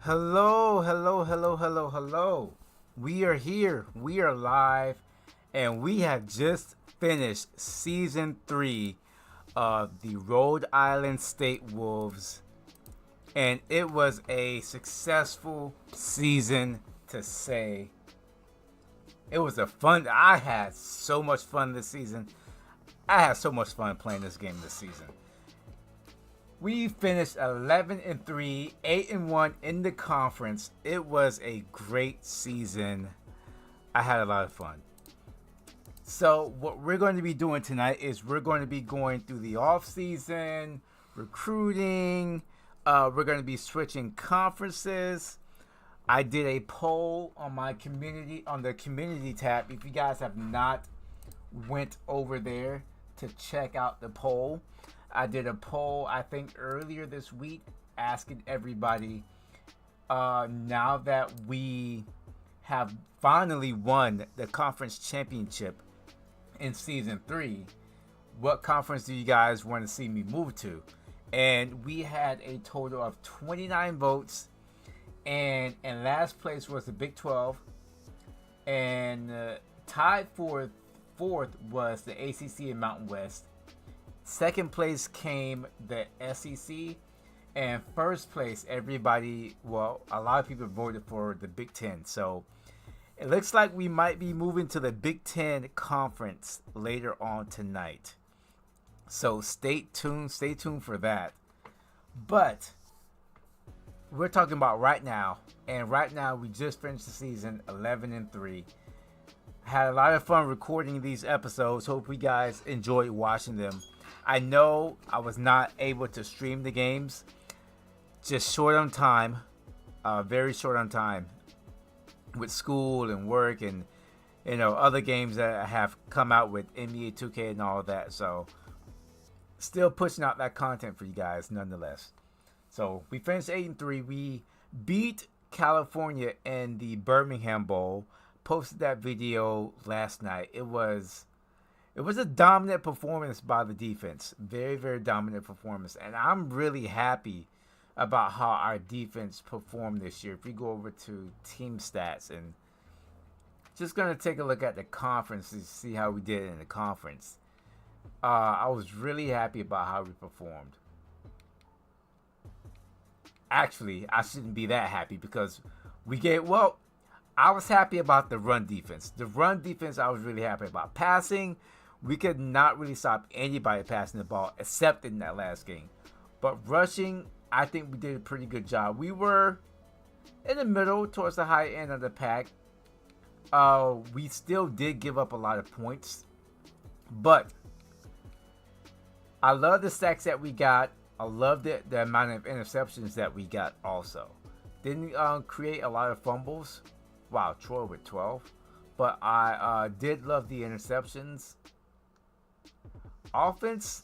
Hello, hello, hello, hello, hello. We are here. We are live. And we have just finished season 3 of the Rhode Island State Wolves. And it was a successful season to say. It was a fun. I had so much fun this season. I had so much fun playing this game this season. We finished 11-3, 8-1 in the conference. It was a great season. I had a lot of fun. So what we're going to be doing tonight is we're going to be going through the off season, recruiting. We're going to be switching conferences. I did a poll on my community on the community tab. If you guys have not went over there to check out the poll, I did a poll, I think, earlier this week asking everybody, now that we have finally won the conference championship in season 3, what conference do you guys want to see me move to? And we had a total of 29 votes. And in last place was the Big 12. And tied for fourth was the ACC and Mountain West. Second place came the SEC, and first place, a lot of people voted for the Big Ten. So it looks like we might be moving to the Big Ten conference later on tonight. So stay tuned for that. But we're talking about right now, and right now we just finished the season 11-3. Had a lot of fun recording these episodes. Hope you guys enjoyed watching them. I know I was not able to stream the games, just short on time, very short on time, with school and work and other games that have come out with NBA 2K and all that. So still pushing out that content for you guys nonetheless. So we finished 8-3. We beat California in the Birmingham Bowl. Posted that video last night. It was a dominant performance by the defense. Very, very dominant performance. And I'm really happy about how our defense performed this year. If we go over to team stats and just going to take a look at the conference to see how we did in the conference. I was really happy about how we performed. Actually, I shouldn't be that happy because I was happy about the run defense. The run defense I was really happy about. Passing, we could not really stop anybody passing the ball except in that last game. But rushing, I think we did a pretty good job. We were in the middle towards the high end of the pack. We still did give up a lot of points. But I love the sacks that we got. I love the amount of interceptions that we got also. Didn't create a lot of fumbles. Wow, Troy with 12. But I did love the interceptions. Offense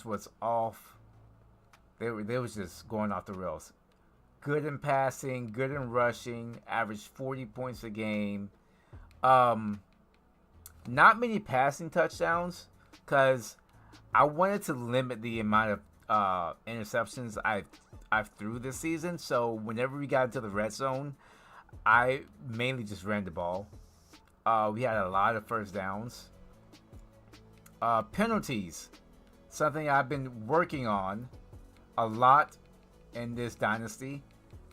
was off. They was just going off the rails. Good in passing, good in rushing, averaged 40 points a game. Not many passing touchdowns because I wanted to limit the amount of interceptions I threw this season. So whenever we got into the red zone, I mainly just ran the ball. We had a lot of first downs. Penalties, something I've been working on a lot in this dynasty.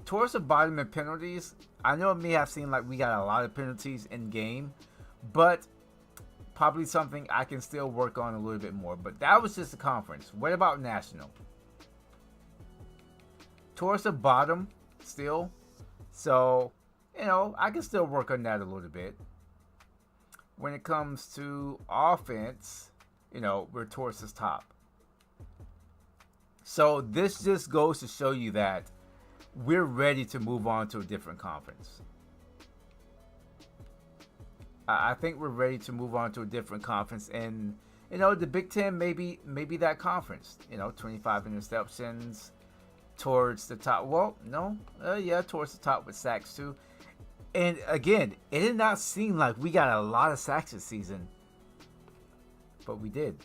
Towards the bottom of penalties, I know it may have seemed like we got a lot of penalties in game, but probably something I can still work on a little bit more. But that was just a conference. What about national? Towards the bottom still. So, I can still work on that a little bit. When it comes to offense, we're towards the top. So this just goes to show you that we're ready to move on to a different conference. I think we're ready to move on to a different conference. And, the Big Ten, maybe that conference. 25 interceptions towards the top. Well, no. Towards the top with sacks too. And again, it did not seem like we got a lot of sacks this season. But we did.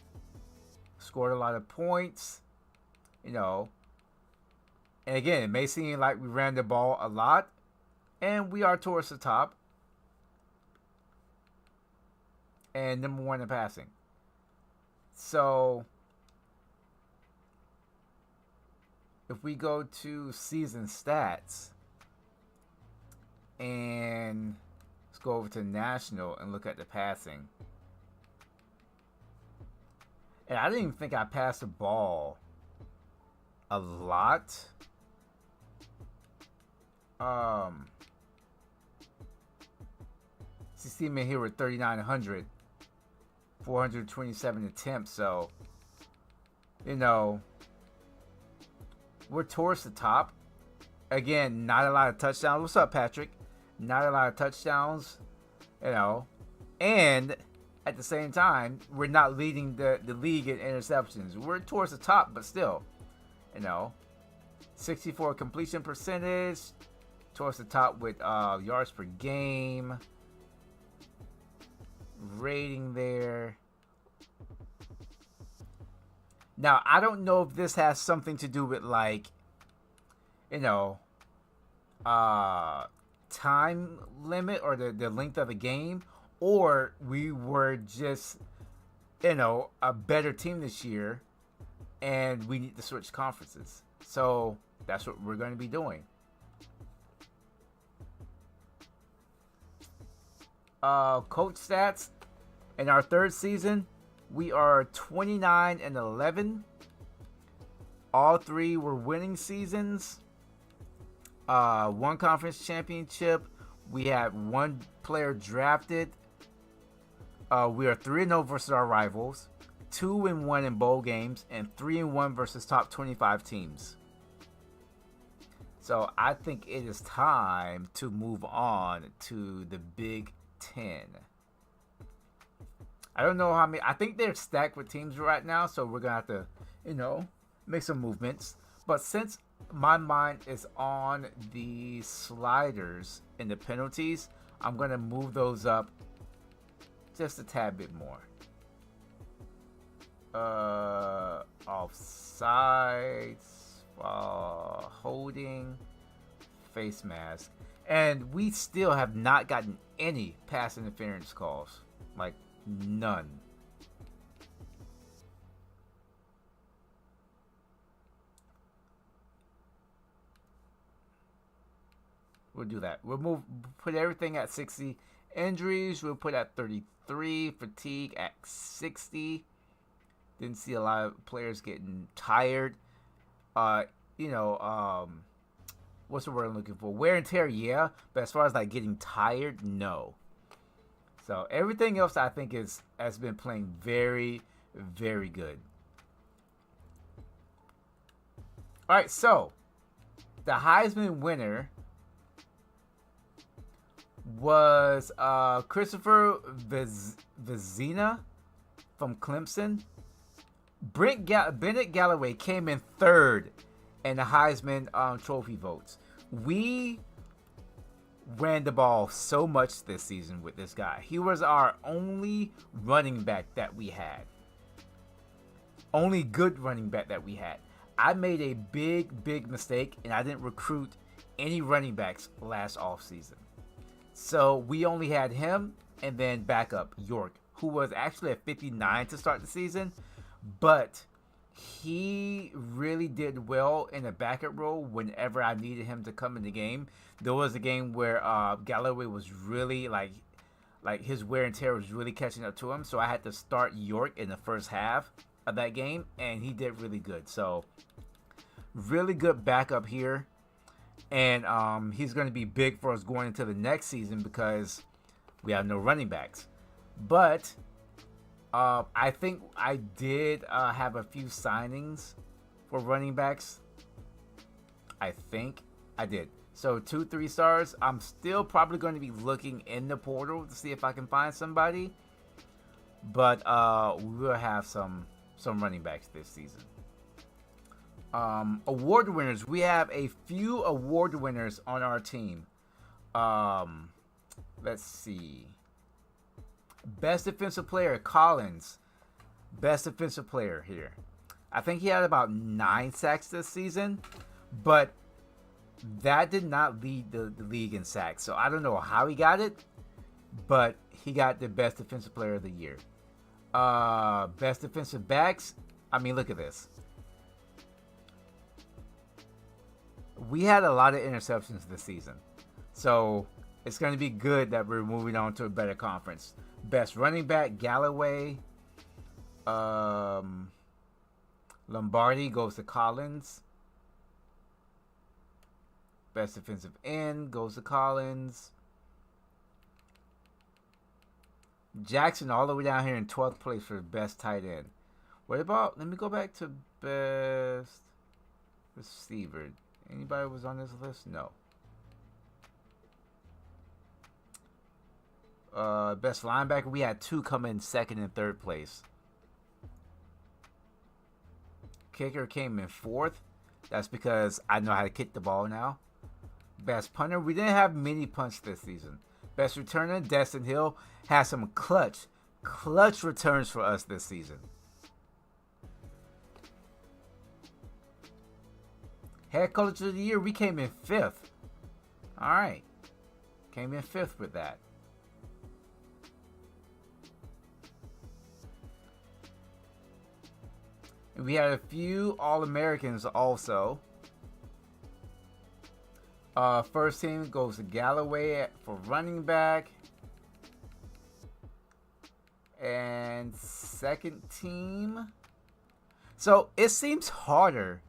Scored a lot of points. And again, it may seem like we ran the ball a lot, and we are towards the top. And number 1 in passing. So, if we go to season stats, and let's go over to national and look at the passing. And I didn't even think I passed the ball a lot. See me here with 3,900, 427 attempts. So, you know, we're towards the top. Again, not a lot of touchdowns. What's up, Patrick? Not a lot of touchdowns, you know, and at the same time, we're not leading the league in interceptions. We're towards the top, but still, you know, 64 completion percentage, towards the top with yards per game, rating there. Now, I don't know if this has something to do with, like, you know, time limit or the length of the game, or we were just, you know, a better team this year and we need to switch conferences. So that's what we're going to be doing. Coach stats in our 3rd season, we are 29-11. All 3 were winning seasons. 1 conference championship. We had 1 player drafted. We are 3-0 versus our rivals, 2-1 in bowl games, and 3-1 versus top 25 teams. So I think it is time to move on to the Big Ten. I don't know how many. I think they're stacked with teams right now, so we're gonna have to, you know, make some movements. But since my mind is on the sliders and the penalties, I'm gonna move those up just a tad bit more. Offsides, holding, face mask, and we still have not gotten any pass interference calls, like none. We'll do that. We'll put everything at 60. Injuries, we'll put at 33. Fatigue at 60. Didn't see a lot of players getting tired. What's the word I'm looking for? Wear and tear, yeah. But as far as like getting tired, no. So everything else I think has been playing very, very good. All right, so the Heisman winner was Christopher Vezina from Clemson. Bennett Galloway came in 3rd in the Heisman Trophy votes. We ran the ball so much this season with this guy. He was our only running back that we had. Only good running back that we had. I made a big mistake, and I didn't recruit any running backs last offseason. So we only had him and then backup York, who was actually at 59 to start the season, but he really did well in a backup role whenever I needed him to come in the game. There was a game where Galloway was really like his wear and tear was really catching up to him, so I had to start York in the first half of that game, and he did really good. So really good backup here. And he's going to be big for us going into the next season because we have no running backs. But I think I did have a few signings for running backs. I think I did. So 2 3-stars. I'm still probably going to be looking in the portal to see if I can find somebody. But we will have some running backs this season. Award winners. We have a few award winners on our team. Let's see. Best defensive player, Collins. Best defensive player here. I think he had about 9 sacks this season. but that did not lead the league in sacks. So I don't know how he got it, but he got the best defensive player of the year. Best defensive backs. I mean, look at this. We had a lot of interceptions this season. So it's going to be good that we're moving on to a better conference. Best running back, Galloway. Lombardi goes to Collins. Best defensive end goes to Collins. Jackson all the way down here in 12th place for the best tight end. What about, let me go back to best receiver. Anybody was on this list? No. Best linebacker, we had 2 come in 2nd and 3rd place. Kicker came in 4th. That's because I know how to kick the ball now. Best punter, we didn't have many punts this season. Best returner, Destin Hill, has some clutch returns for us this season. Head coach of the year, we came in 5th. Alright. Came in 5th with that. And we had a few All-Americans also. First team goes to Galloway for running back. And second team. So it seems harder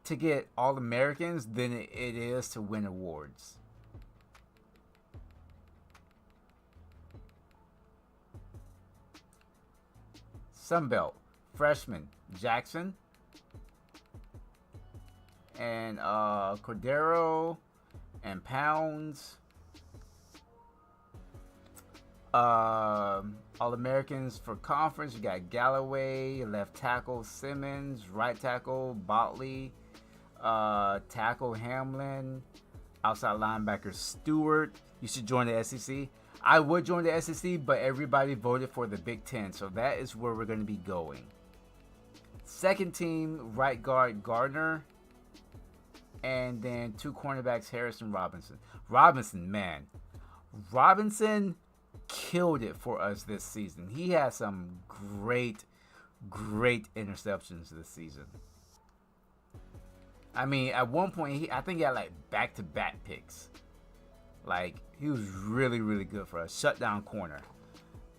to get All-Americans than it is to win awards. Sunbelt, freshman, Jackson. And Cordero and Pounds. All-Americans for conference, you got Galloway, left tackle Simmons, right tackle Botley, tackle Hamlin, outside linebacker Stewart. You should join the SEC. I would join the SEC, but everybody voted for the Big Ten, so that is where we're going to be going. Second team, right guard Gardner, and then 2 cornerbacks, Harrison, Robinson. Robinson killed it for us this season. He had some great interceptions this season. I mean, at one point, I think he had like back-to-back picks. Like, he was really good for us. Shutdown corner.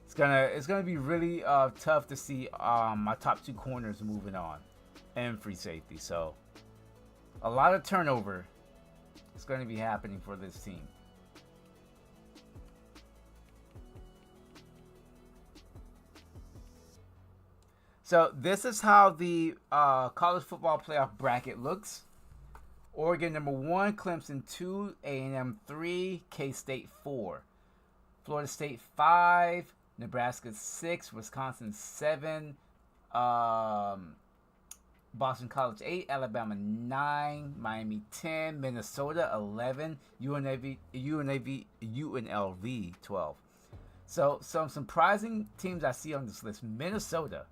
It's gonna be really tough to see my top 2 corners moving on, and free safety. So a lot of turnover is going to be happening for this team. So this is how the college football playoff bracket looks. Oregon number 1, Clemson 2, A&M 3, K-State 4, Florida State 5, Nebraska 6, Wisconsin 7, Boston College 8, Alabama 9, Miami 10, Minnesota 11, UNLV 12. So some surprising teams I see on this list. Minnesota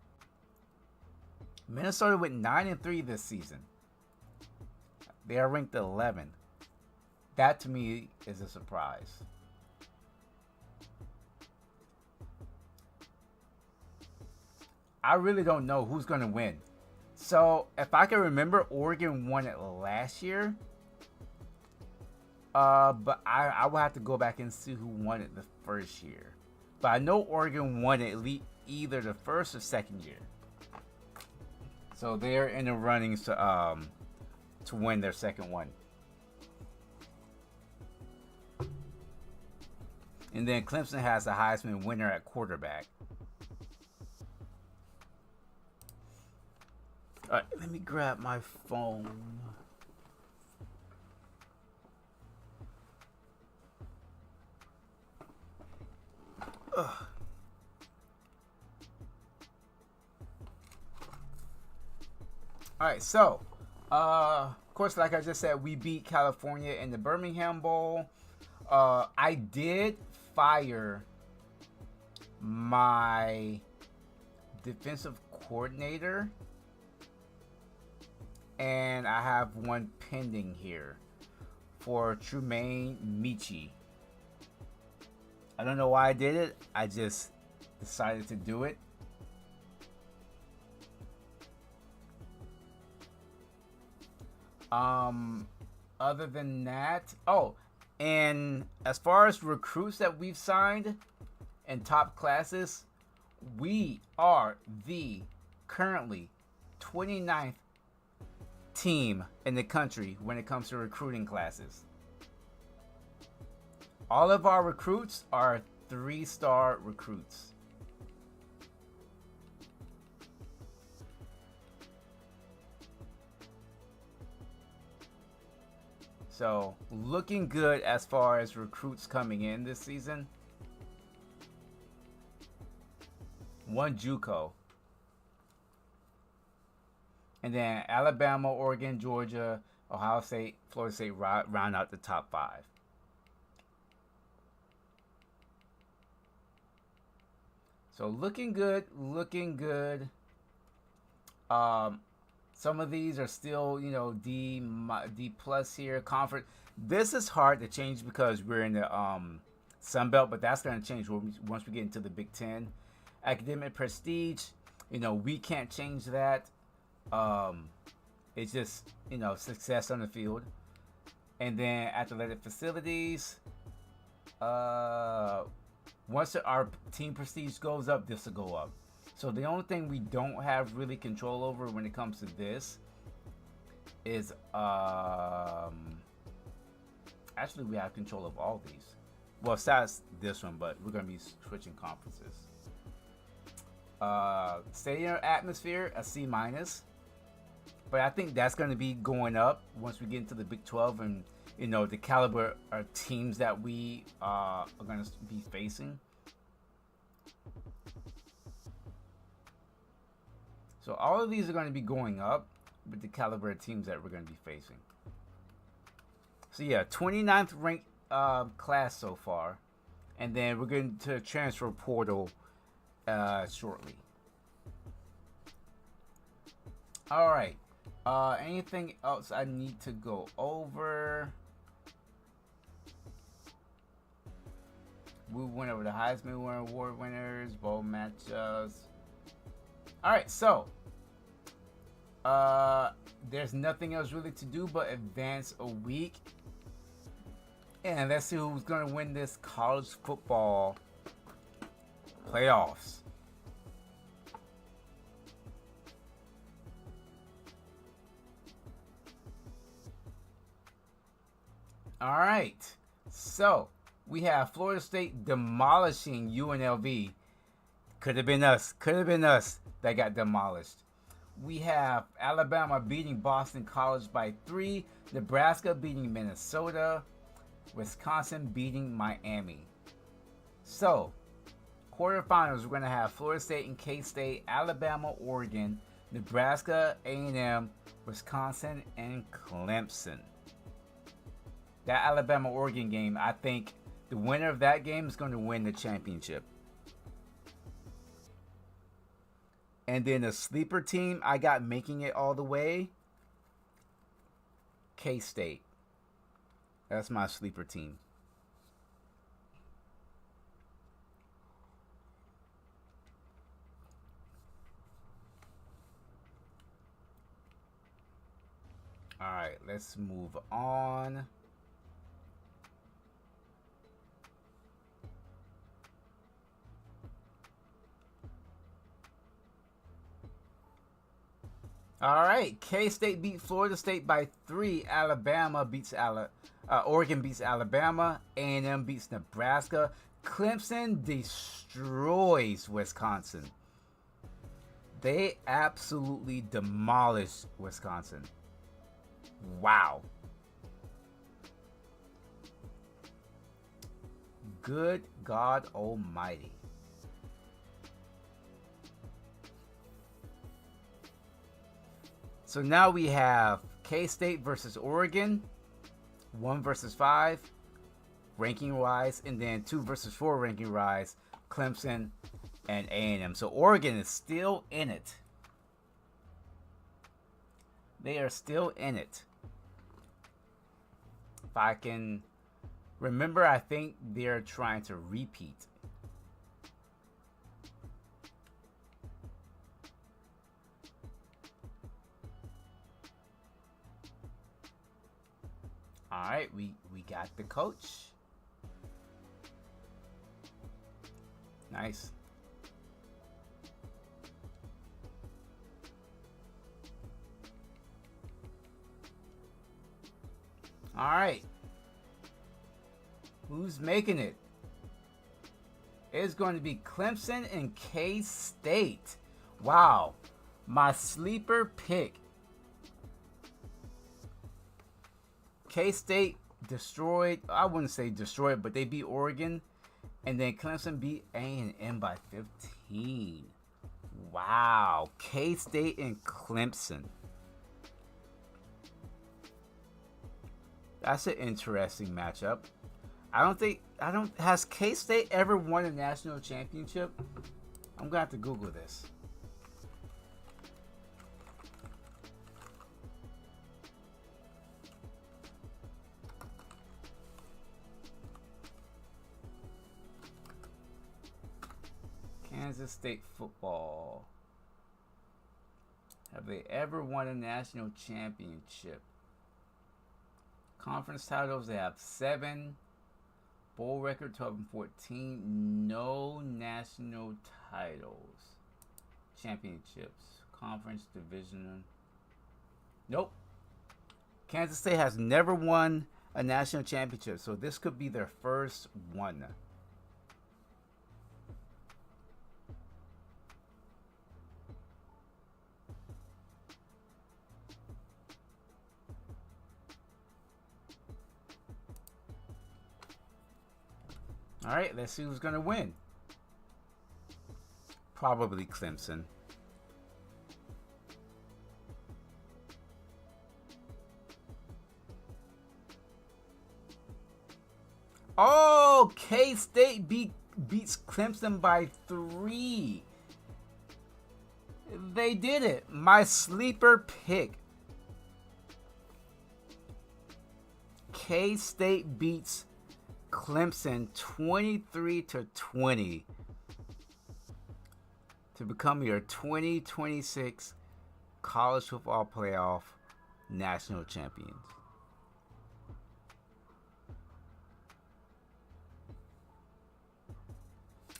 went 9-3 this season. They are ranked 11. That to me is a surprise. I really don't know who's going to win. So if I can remember, Oregon won it last year. But I will have to go back and see who won it the first year. But I know Oregon won it either the first or second year. So they're in the running to win their second one. And then Clemson has the Heisman winner at quarterback. All right, let me grab my phone. Ugh. All right, so of course, like I just said, we beat California in the Birmingham Bowl. I did fire my defensive coordinator, and I have one pending here for Trumaine Michi. I don't know why I did it. I just decided to do it. Other than that, and as far as recruits that we've signed in top classes, we are the currently 29th team in the country when it comes to recruiting classes. All of our recruits are 3-star recruits. So, looking good as far as recruits coming in this season. One JUCO. And then Alabama, Oregon, Georgia, Ohio State, Florida State round out the top 5. So looking good, looking good. Some of these are still, D plus here. Conference. This is hard to change because we're in the Sun Belt, but that's going to change once we get into the Big Ten. Academic prestige, we can't change that. It's just, success on the field. And then athletic facilities. Once our team prestige goes up, this will go up. So the only thing we don't have really control over when it comes to this is actually we have control of all these. Well, besides this one, but we're gonna be switching conferences. Stadium atmosphere, a C-, but I think that's gonna be going up once we get into the Big 12 and the caliber of teams that we are gonna be facing. So all of these are going to be going up with the caliber of teams that we're going to be facing. So yeah, 29th ranked class so far. And then we're going to transfer portal shortly. Alright. Anything else I need to go over? We went over the Heisman Award winners, bowl matchups. Alright, so there's nothing else really to do but advance a week. And let's see who's going to win this college football playoffs. Alright, so we have Florida State demolishing UNLV. Could have been us that got demolished. We have Alabama beating Boston College by 3, Nebraska beating Minnesota, Wisconsin beating Miami. So, quarterfinals, we're going to have Florida State and K-State, Alabama, Oregon, Nebraska, A&M, Wisconsin, and Clemson. That Alabama-Oregon game, I think the winner of that game is going to win the championship. And then a sleeper team I got making it all the way, K-State. That's my sleeper team. All right, let's move on. All right, K-State beat Florida State by 3. Alabama beats Oregon beats Alabama. A&M beats Nebraska. Clemson destroys Wisconsin. They absolutely demolished Wisconsin. Wow. Good God Almighty. So now we have K-State versus Oregon, 1 versus 5, ranking wise, and then 2 versus 4 ranking wise, Clemson and A&M. So Oregon is still in it. They are still in it. If I can remember, I think they're trying to repeat. All right, we got the coach. Nice. All right. Who's making it? It's going to be Clemson and K-State. Wow. My sleeper pick. K-State destroyed, I wouldn't say destroyed, but they beat Oregon. And then Clemson beat A&M by 15. Wow. K-State and Clemson. That's an interesting matchup. Has K-State ever won a national championship? I'm going to have to Google this. Kansas State football. Have they ever won a national championship? Conference titles, they have 7. Bowl record 12 and 14. No national titles. Championships. Conference division. Nope. Kansas State has never won a national championship, so this could be their first one. All right, let's see who's going to win. Probably Clemson. Oh, K-State beats Clemson by 3. They did it. My sleeper pick. K-State beats Clemson 23-20 to become your 2026 college football playoff national champions.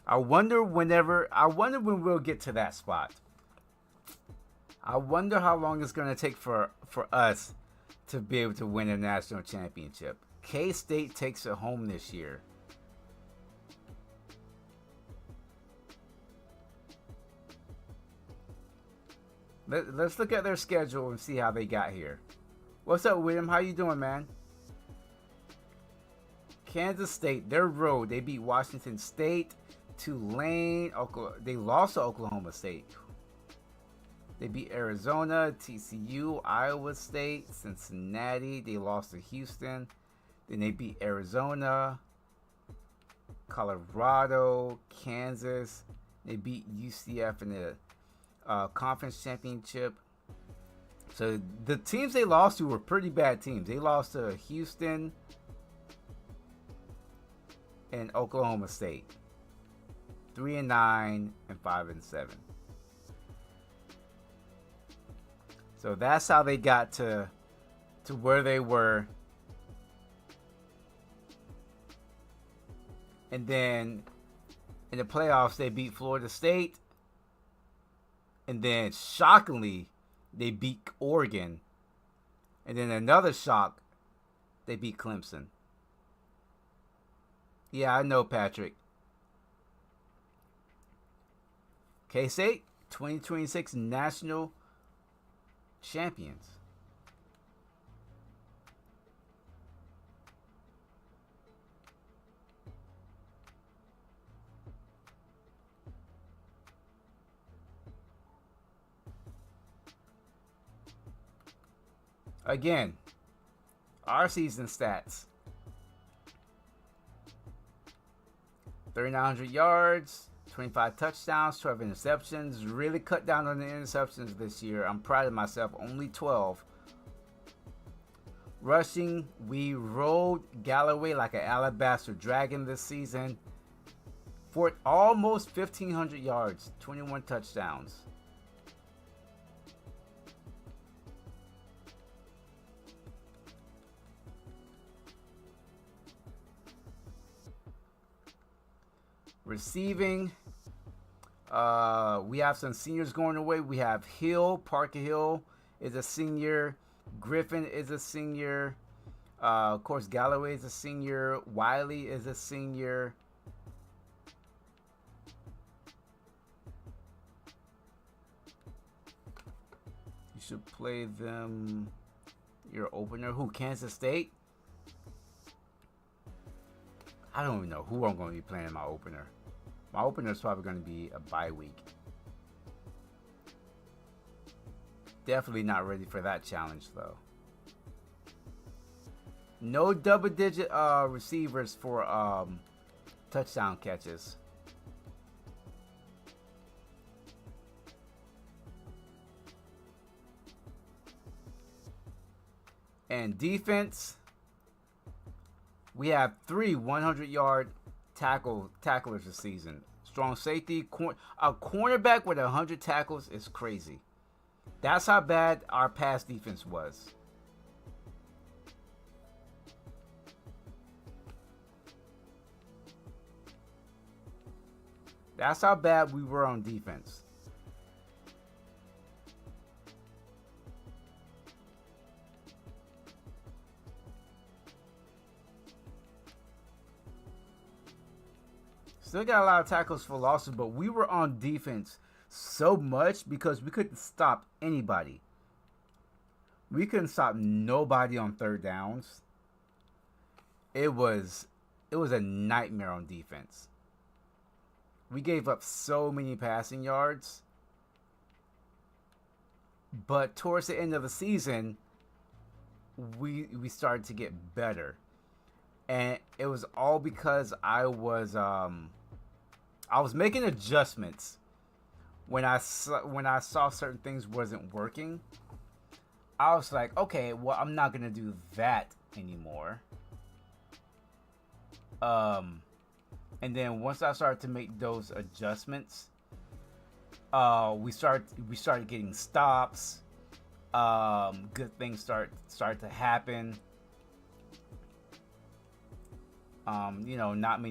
I wonder when we'll get to that spot. I wonder how long it's going to take for us to be able to win a national championship. K-State takes it home this year. Let's look at their schedule and see how they got here. What's up, William? How you doing, man? Kansas State, their road. They beat Washington State, Tulane. They lost to Oklahoma State. They beat Arizona, TCU, Iowa State, Cincinnati. They lost to Houston. Then they beat Arizona, Colorado, Kansas. They beat UCF in the conference championship. So the teams they lost to were pretty bad teams. They lost to Houston and Oklahoma State. 3-9 and 5-7. So that's how they got to where they were. And then in the playoffs, they beat Florida State. And then, shockingly, they beat Oregon. And then another shock, they beat Clemson. Yeah, I know, Patrick. K-State, 2026 national champions. Again, our season stats. 3,900 yards, 25 touchdowns, 12 interceptions. Really cut down on the interceptions this year. I'm proud of myself. Only 12. Rushing, we rode Galloway like an alabaster dragon this season for almost 1,500 yards, 21 touchdowns. Receiving, we have some seniors going away. We have Hill, Parker Hill is a senior. Griffin is a senior. Of course, Galloway is a senior. Wiley is a senior. You should play them. Your opener. Who? Kansas State? I don't even know who I'm going to be playing in my opener. My opener is probably going to be a bye week. Definitely not ready for that challenge, though. No double-digit receivers for touchdown catches. And defense, we have 3 100-yard tacklers this season. Strong safety, a cornerback with 100 tackles is crazy. That's how bad our pass defense was. That's how bad we were on defense. Still got a lot of tackles for losses, but we were on defense so much because we couldn't stop anybody. We couldn't stop nobody on third downs. It was a nightmare on defense. We gave up so many passing yards. But towards the end of the season, we started to get better. And it was all because I was making adjustments when I saw certain things wasn't working. I was like, okay, well, I'm not gonna do that anymore. And then once I started to make those adjustments, we started getting stops. Good things start to happen. Not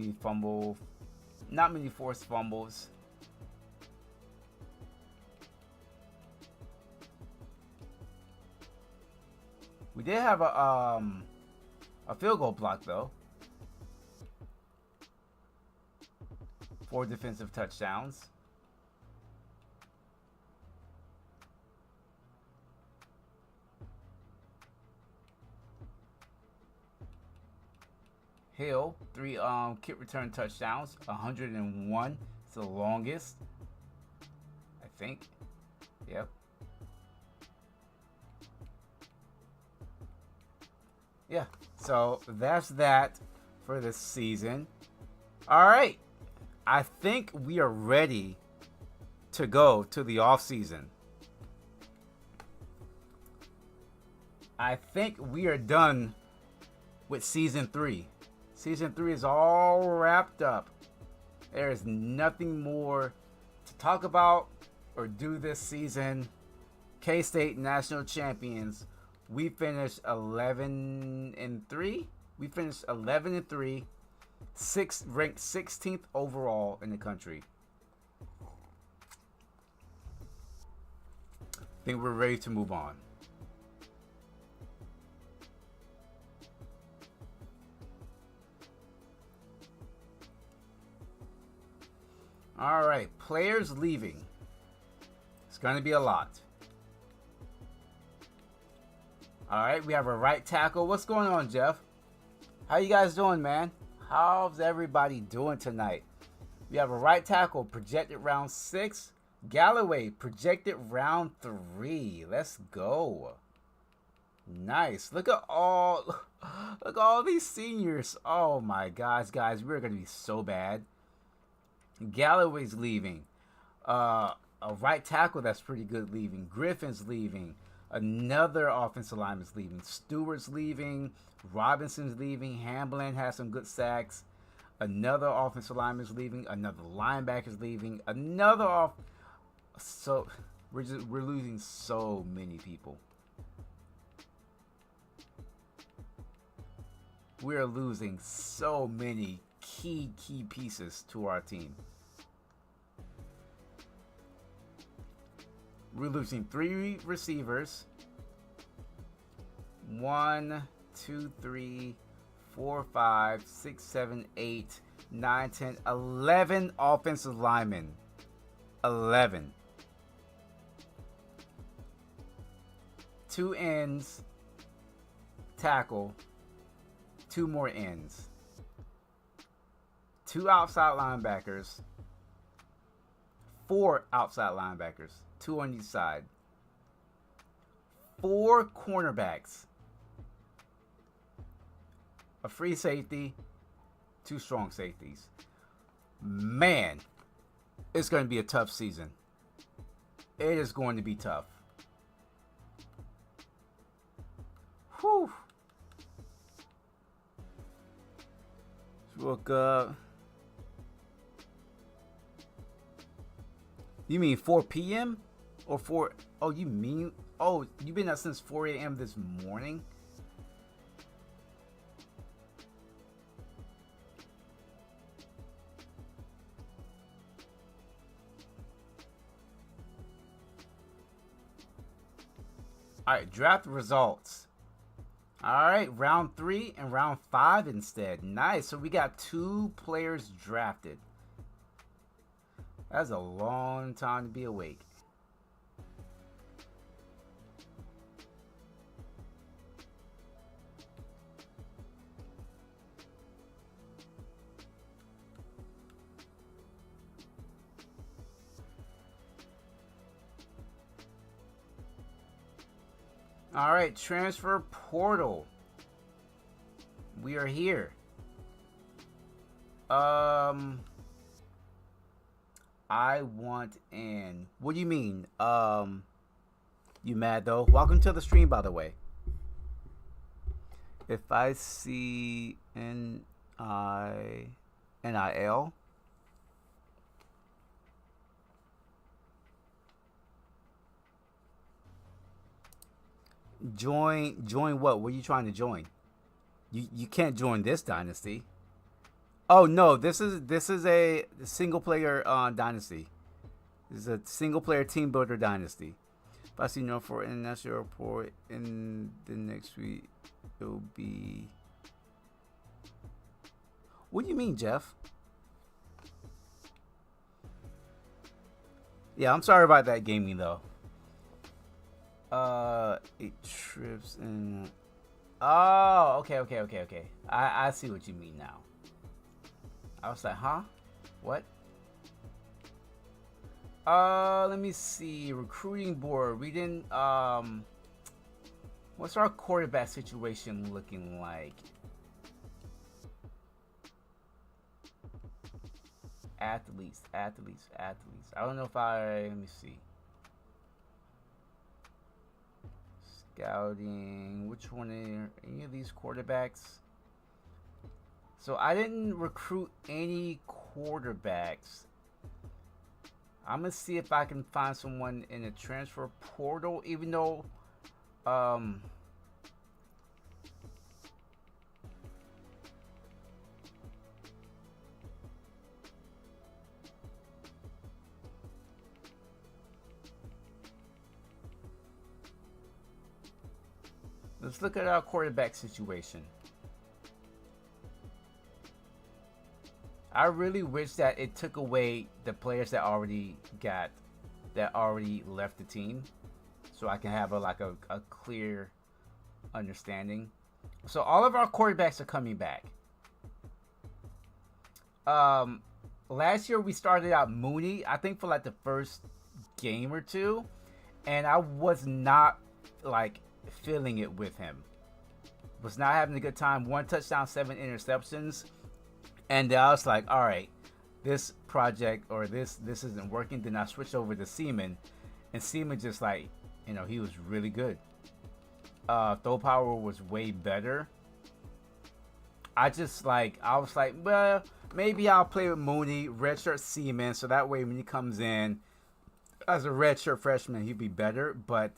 many forced fumbles. We did have a field goal block though. 4 defensive touchdowns. Hill, 3 kick return touchdowns, 101. It's the longest, I think. Yep. Yeah, so that's that for this season. All right. I think we are ready to go to the off season. I think we are done with season 3. Season 3 is all wrapped up. There is nothing more to talk about or do this season. K-State national champions. We finished 11-3. We finished 11-3. Ranked 16th overall in the country. I think we're ready to move on. All right, players leaving. It's going to be a lot. All right, we have a right tackle. What's going on, Jeff? How you guys doing, man? How's everybody doing tonight? We have a right tackle projected round 6. Galloway projected round 3. Let's go. Nice. Look at all these seniors. Oh my gosh, guys, we're gonna be so bad. Galloway's leaving. A right tackle that's pretty good leaving. Griffin's leaving. Another offensive lineman's leaving. Stewart's leaving. Robinson's leaving. Hamblin has some good sacks. Another offensive lineman's leaving. Another linebacker's leaving. So we're losing so many people. We're losing so many key pieces to our team. We're losing 3 receivers. 1, 2, 3, 4, 5, 6, 7, 8, 9, 10, 11 offensive linemen. 11. 2 ends, tackle, 2 more ends. 2 outside linebackers, 4 outside linebackers, 2 on each side. 4 cornerbacks, a free safety, 2 strong safeties. Man, it's going to be a tough season. It is going to be tough. Whew. Let's look up. You mean 4 p.m. or 4? Oh, you mean? Oh, you've been up since 4 a.m. this morning? All right, draft results. All right, round 3 and round 5 instead. Nice. So we got 2 players drafted. That's a long time to be awake. All right, transfer portal. We are here. I want in. What do you mean? You mad though? Welcome to the stream, by the way. If I see NIL, join what? What are you trying to join? You can't join this dynasty. Oh no, this is a single player dynasty. This is a single player team builder dynasty. If I see no for international report in the next week, it'll be. What do you mean, Jeff? Yeah, I'm sorry about that, gaming though. 8 trips and. Oh, okay. I see what you mean now. I was like, huh? What? Let me see. Recruiting board. We didn't, what's our quarterback situation looking like? Athletes. I don't know if let me see. Scouting. Which one are any of these quarterbacks? So I didn't recruit any quarterbacks. I'm gonna see if I can find someone in the transfer portal, even though let's look at our quarterback situation. I really wish that it took away the players that already left the team, so I can have a clear understanding. So all of our quarterbacks are coming back. Last year we started out Mooney, I think, for like the first game or two, and I was not like feeling it with him. Was not having a good time. 1 touchdown, 7 interceptions. And I was like, all right, this project or this isn't working. Then I switched over to Seaman, and Seaman just like You know, he was really good. Throw power was way better. I was like, well, maybe I'll play with Mooney, redshirt Seaman, so that way when he comes in as a redshirt freshman, he'd be better. But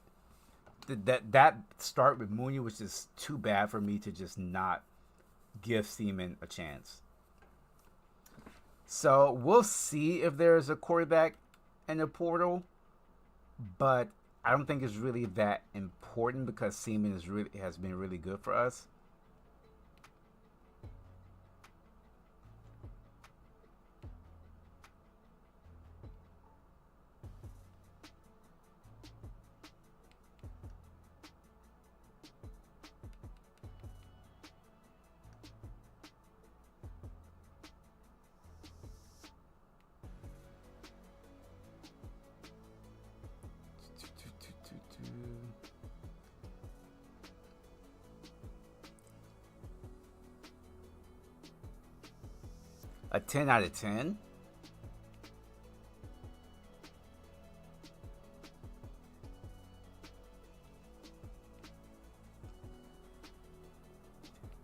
that start with Mooney was just too bad for me to just not give Seaman a chance. So we'll see if there's a quarterback in the portal, but I don't think it's really that important because Seaman has been really good for us. A 10 out of 10?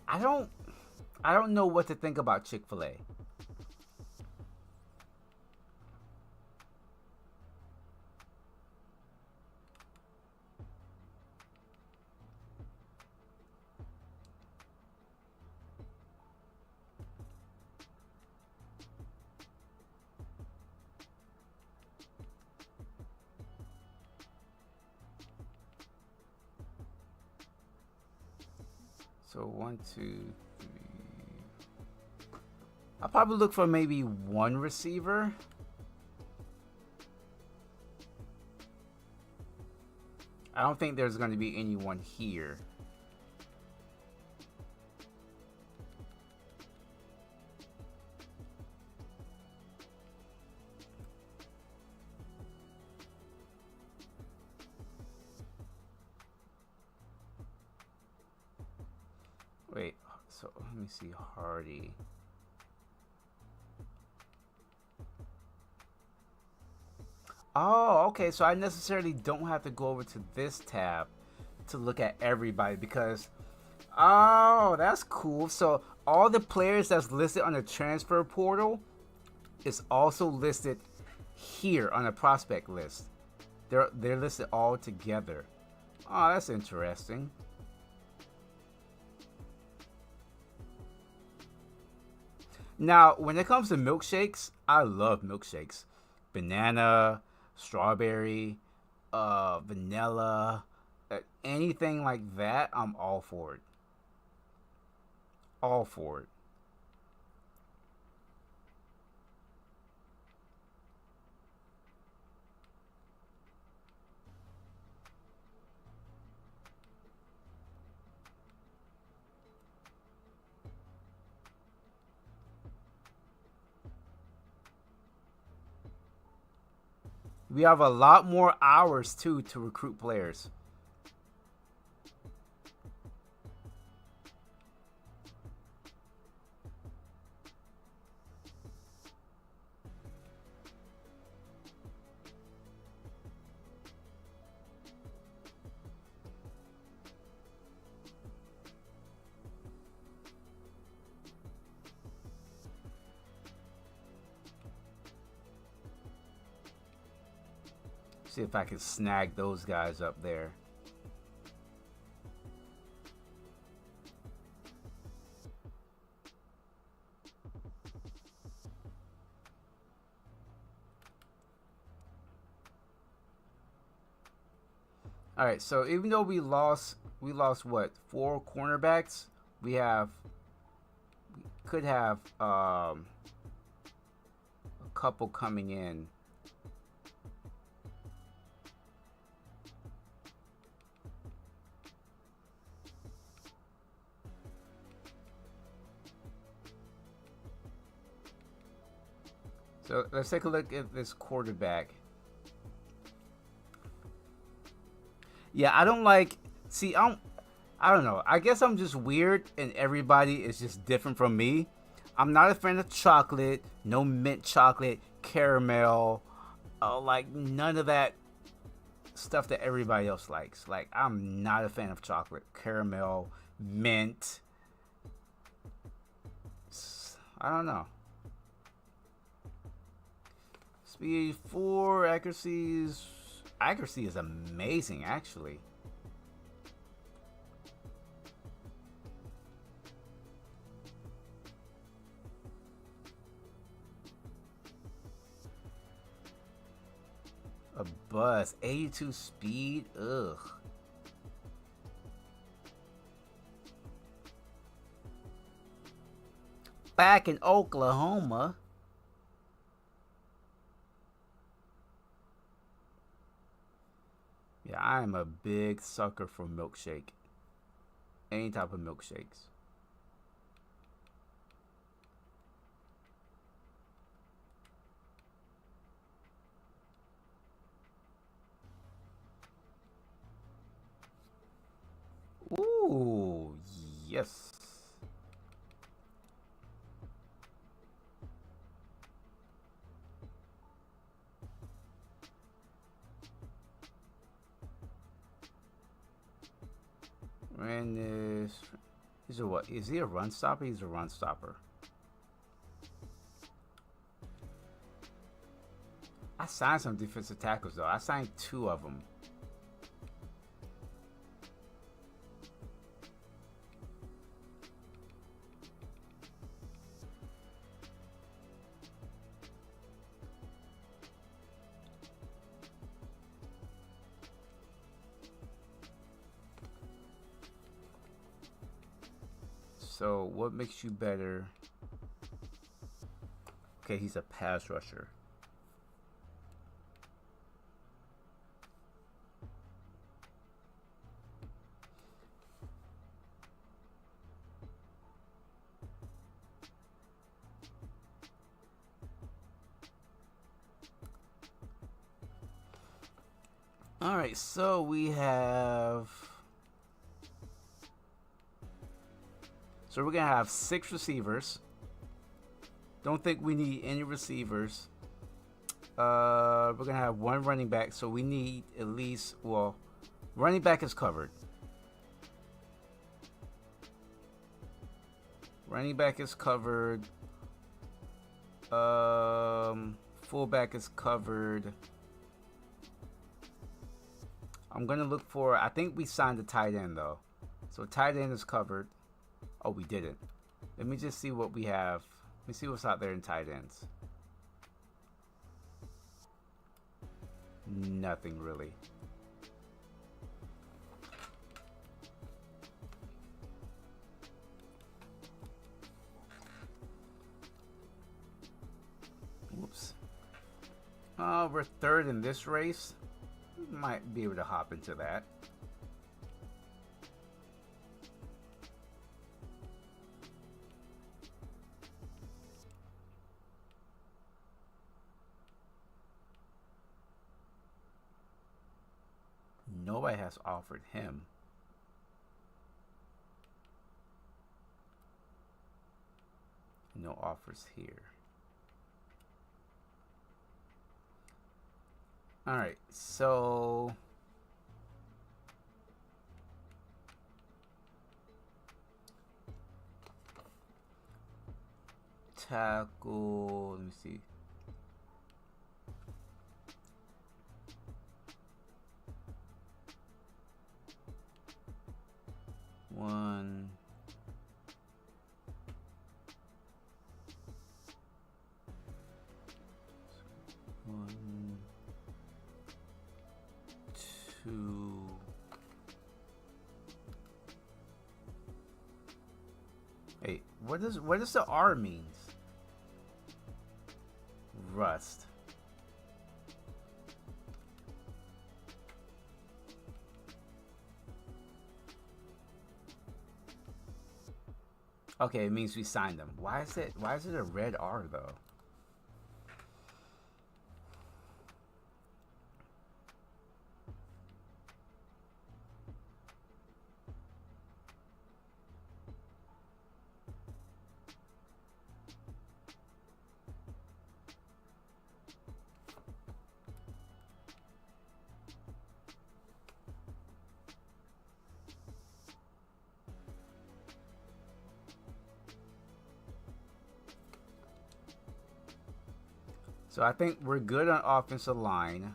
I don't know what to think about Chick-fil-A. So 1, 2, 3. I'll probably look for maybe one receiver. I don't think there's going to be anyone here. Wait, so let me see, Hardy. Oh, okay, so I necessarily don't have to go over to this tab to look at everybody because, oh, that's cool. So all the players that's listed on the transfer portal is also listed here on the prospect list. They're listed all together. Oh, that's interesting. Now, when it comes to milkshakes, I love milkshakes. Banana, strawberry, vanilla, anything like that, I'm all for it. All for it. We have a lot more hours too to recruit players. See if I can snag those guys up there. All right, so even though we lost what, 4 cornerbacks, we could have a couple coming in. So let's take a look at this quarterback. Yeah, I don't like. See, I don't know. I guess I'm just weird, and everybody is just different from me. I'm not a fan of chocolate. No mint chocolate, caramel, like none of that stuff that everybody else likes. Like, I'm not a fan of chocolate. Caramel, mint. I don't know. Speed 4, accuracy is amazing, actually. A buzz, 82 speed, ugh. Back in Oklahoma. Yeah, I am a big sucker for milkshake. Any type of milkshakes. Ooh, yes. And he's a what? Is he a run stopper? He's a run stopper. I signed some defensive tackles though. I signed 2 of them. So what makes you better? Okay, he's a pass rusher. All right, so we have. So we're gonna have 6 receivers. Don't think we need any receivers. We're gonna have 1 running back, so we need at least, well, running back is covered. Running back is covered. Fullback is covered. I'm gonna look for. I think we signed a tight end though, so tight end is covered. Oh, we didn't. Let me just see what we have. Let me see what's out there in tight ends. Nothing really. Whoops. We're 3rd in this race. Might be able to hop into that. Nobody has offered him. No offers here. All right, so tackle. Let me see. One. One. 2. Hey, what does the R means? Rust. Okay, it means we signed them. Why is it a red R though? So I think we're good on offensive line.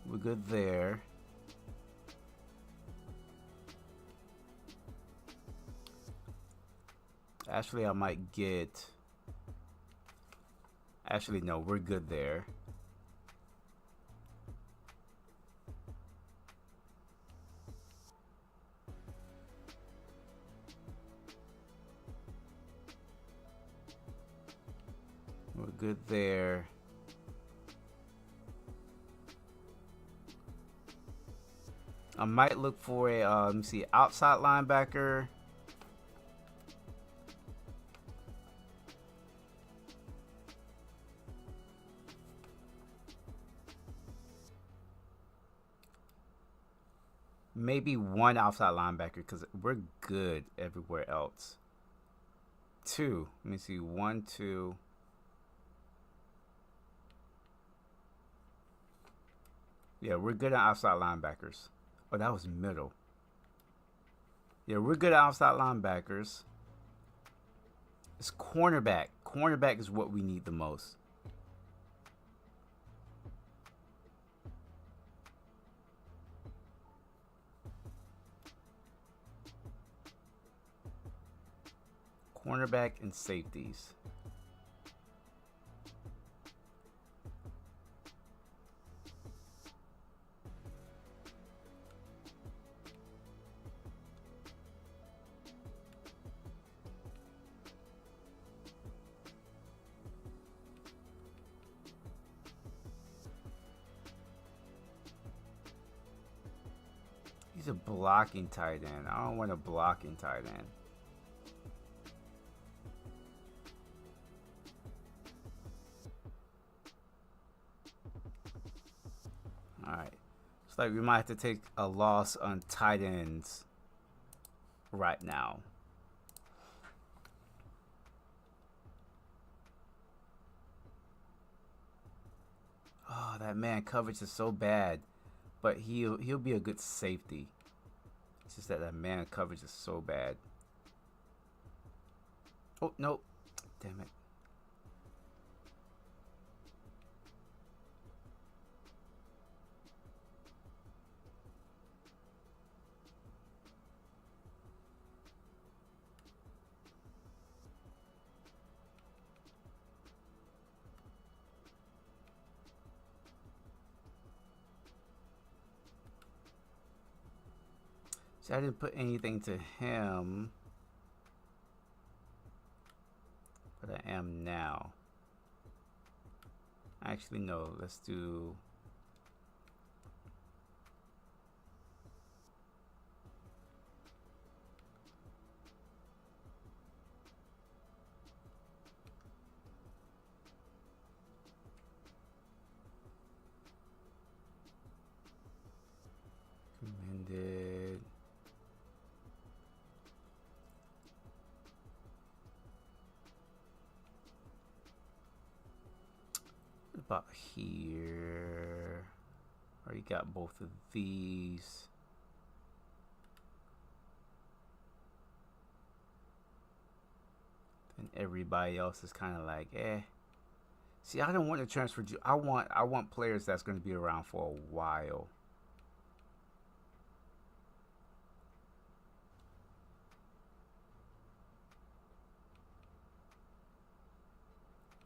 We're good there. Actually, I might get... Actually, no, we're good there. We're good there. I might look for a, let me see, outside linebacker. Maybe one outside linebacker because we're good everywhere else. Two. Let me see. 1, 2. Yeah, we're good at outside linebackers. Oh, that was middle. Yeah, we're good at outside linebackers. It's cornerback. Cornerback is what we need the most. Cornerback and safeties. He's a blocking tight end. I don't want a blocking tight end. Alright. It's like we might have to take a loss on tight ends right now. Oh, that man coverage is so bad. But he'll be a good safety. It's just that man coverage is so bad. Oh, no. Damn it. See, I didn't put anything to him. But I am now. Actually, no. Let's do... Commended. What about here? Already got both of these. And everybody else is kind of like, eh. See, I don't want to transfer. I want players that's going to be around for a while.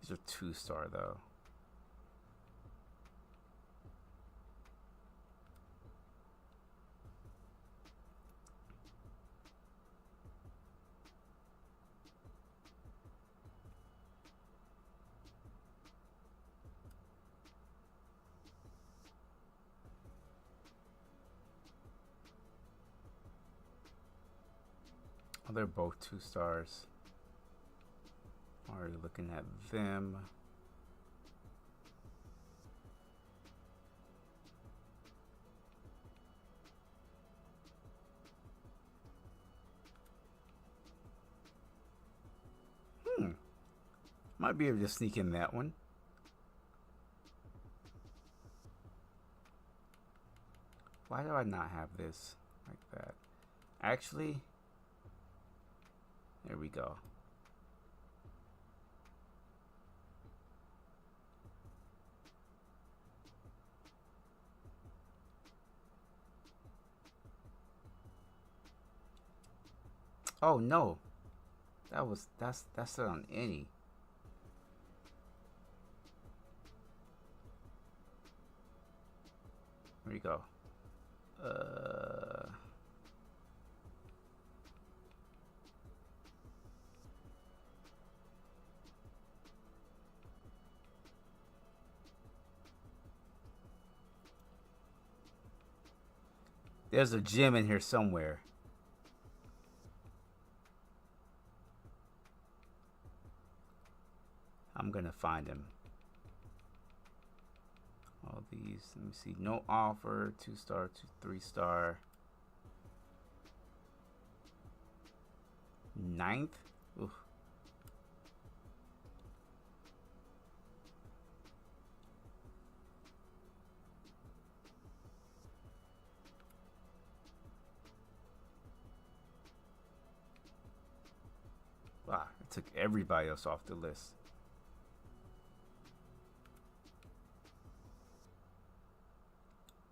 These are 2-star though. Oh, they're both 2-stars. Already looking at them. Might be able to sneak in that one. Why do I not have this like that? Actually, there we go. Oh no, that's it on any. There we go. There's a gem in here somewhere. I'm gonna find him. All these, let me see. No offer, 2-star, 3-star. 9th? Oof. Wow, it took everybody else off the list.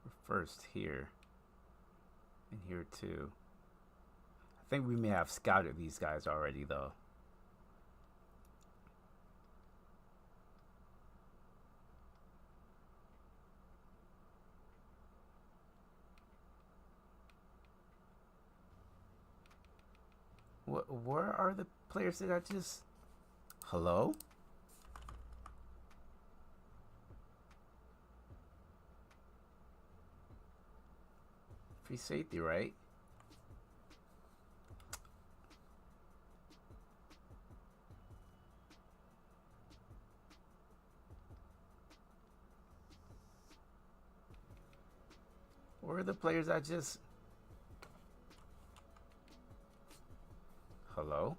We're first here. And here too. I think we may have scouted these guys already though. Where are the players that I just... Hello? Free safety, right? Where are the players I just... Hello?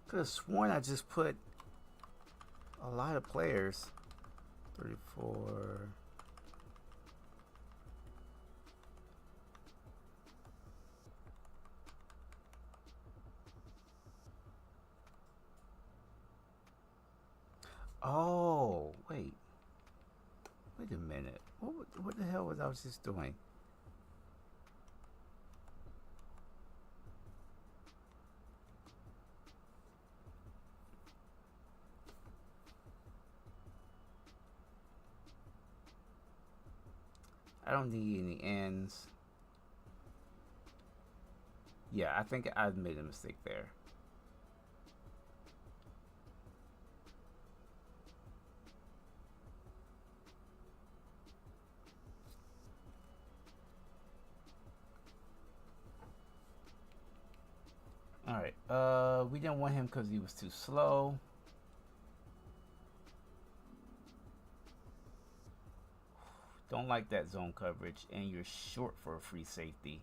Could have sworn I just put a lot of players. 34. Oh, wait. Wait a minute. What the hell was I just doing? I don't need any ends. Yeah, I think I made a mistake there. Alright, we didn't want him because he was too slow. Don't like that zone coverage, and you're short for a free safety.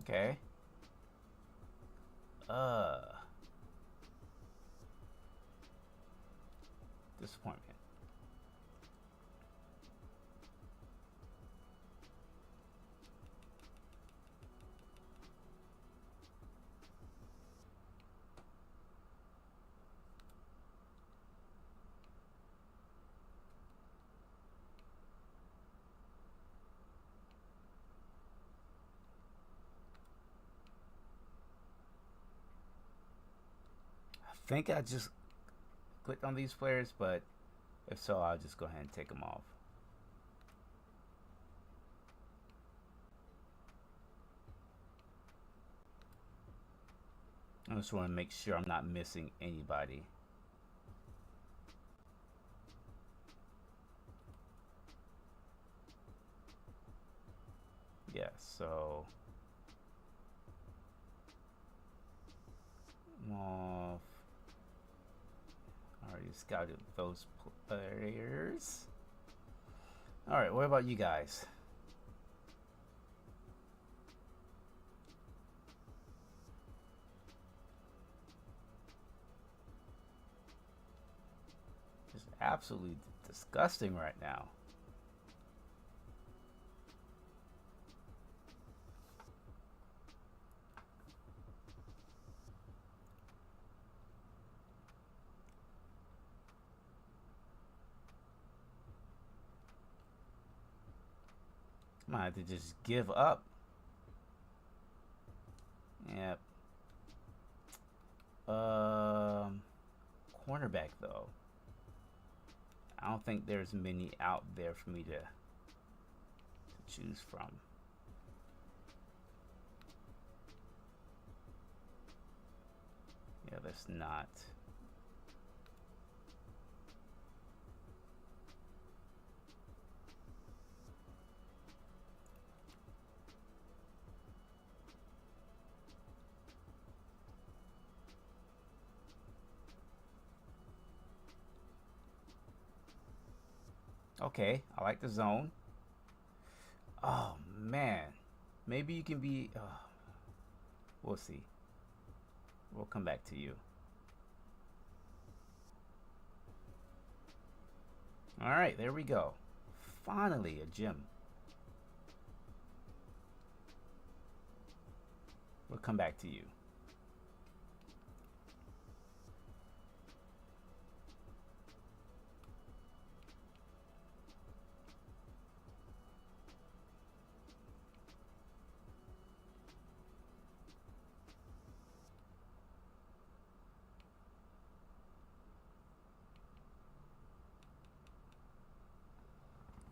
Okay. Disappointment. I think I just clicked on these players, but if so, I'll just go ahead and take them off. I just want to make sure I'm not missing anybody. Yeah, so I'm off. already scouted those players. All right, what about you guys? Just absolutely disgusting right now. I might have to just give up. Yep. Cornerback though. I don't think there's many out there for me to choose from. Yeah, that's not. Okay, I like the zone. Oh man, maybe you can be. We'll see. We'll come back to you. All right, there we go. Finally, a gym. We'll come back to you.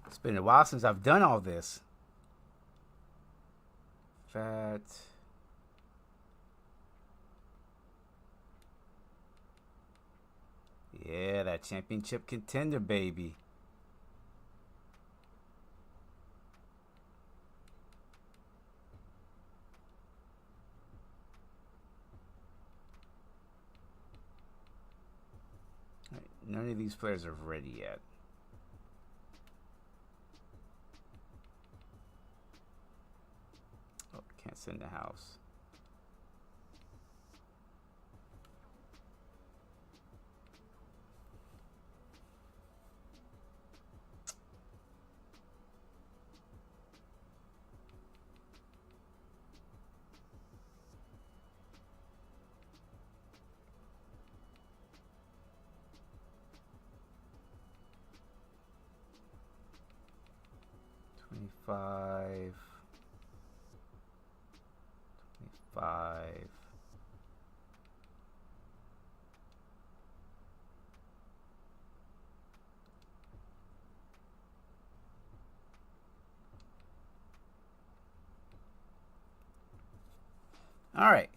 It's been a while since I've done all this. Fat. Yeah, that championship contender, baby. Right, none of these players are ready yet. Oh, can't send the house. Five. 25. All right.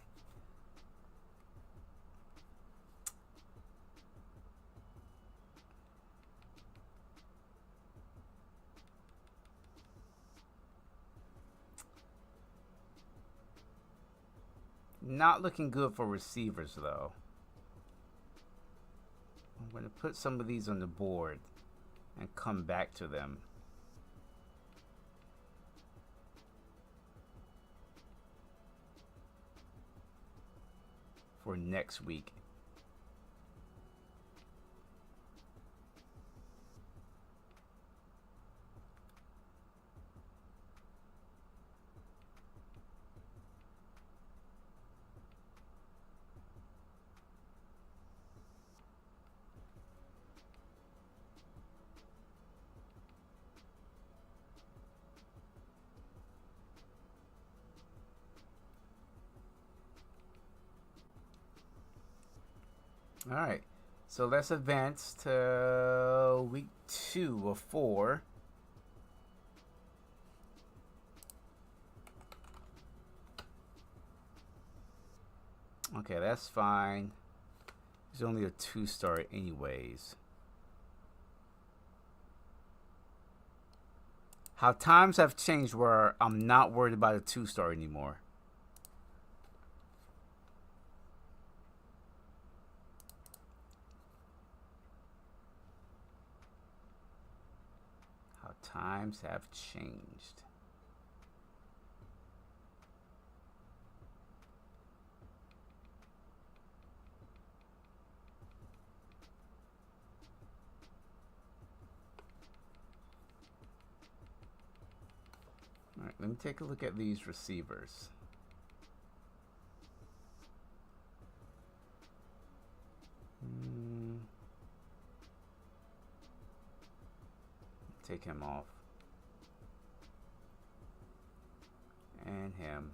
Not looking good for receivers, though. I'm going to put some of these on the board and come back to them. For next week. All right, so let's advance to week 2 of 4. Okay, that's fine. He's only a 2-star anyways. How times have changed where I'm not worried about a 2-star anymore. Times have changed. All right, let me take a look at these receivers. Take him off. And him.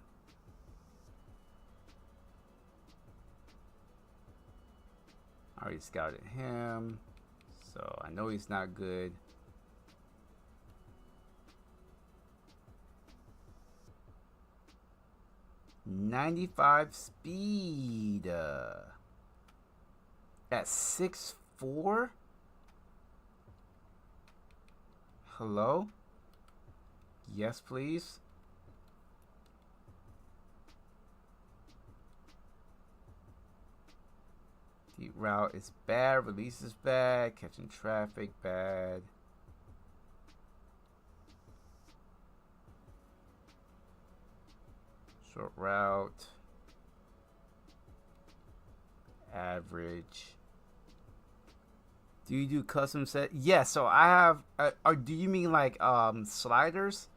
I already scouted him, so I know he's not good. .95 speed at 6'4". Hello? Yes, please. Deep route is bad. Release is bad. Catching traffic, bad. Short route. Average. Do you do custom set? Yeah, so I have. Or do you mean like sliders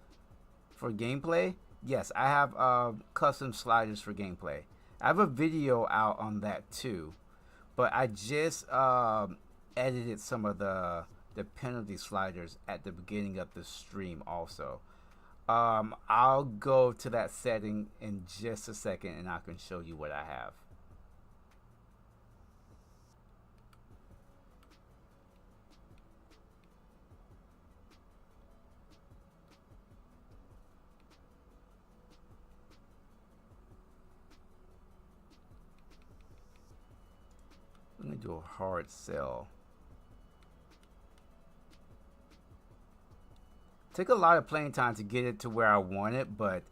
for gameplay? Yes, I have custom sliders for gameplay. I have a video out on that too, but I just edited some of the penalty sliders at the beginning of the stream also. I'll go to that setting in just a second, and I can show you what I have. I'm going to do a hard sell. Took a lot of playing time to get it to where I want it, but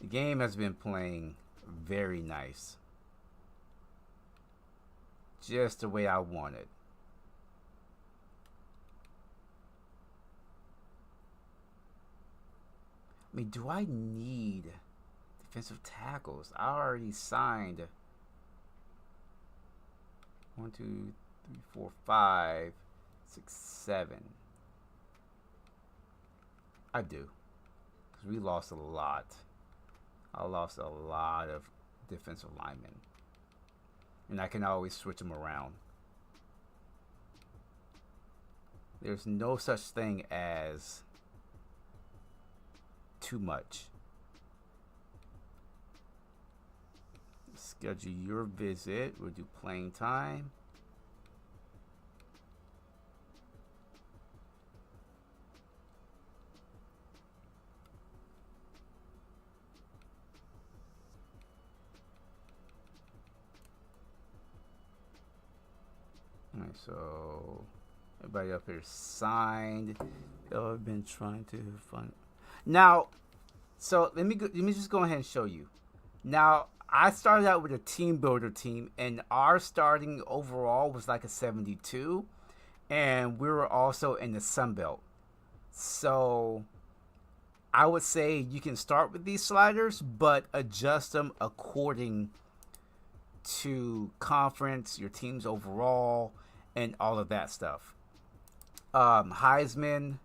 the game has been playing very nice. Just the way I want it. I mean, do I need defensive tackles? I already signed 1, 2, 3, 4, 5, 6, 7. I do, because we lost a lot. I lost a lot of defensive linemen, and I can always switch them around. There's no such thing as too much. Schedule your visit. We'll do playing time. Alright, so everybody up here signed. I've been trying to find. Now, so let me just go ahead and show you. Now, I started out with a Teambuilder team, and our starting overall was like a 72, and we were also in the Sun Belt. So I would say you can start with these sliders, but adjust them according to conference, your team's overall, and all of that stuff. Heisman,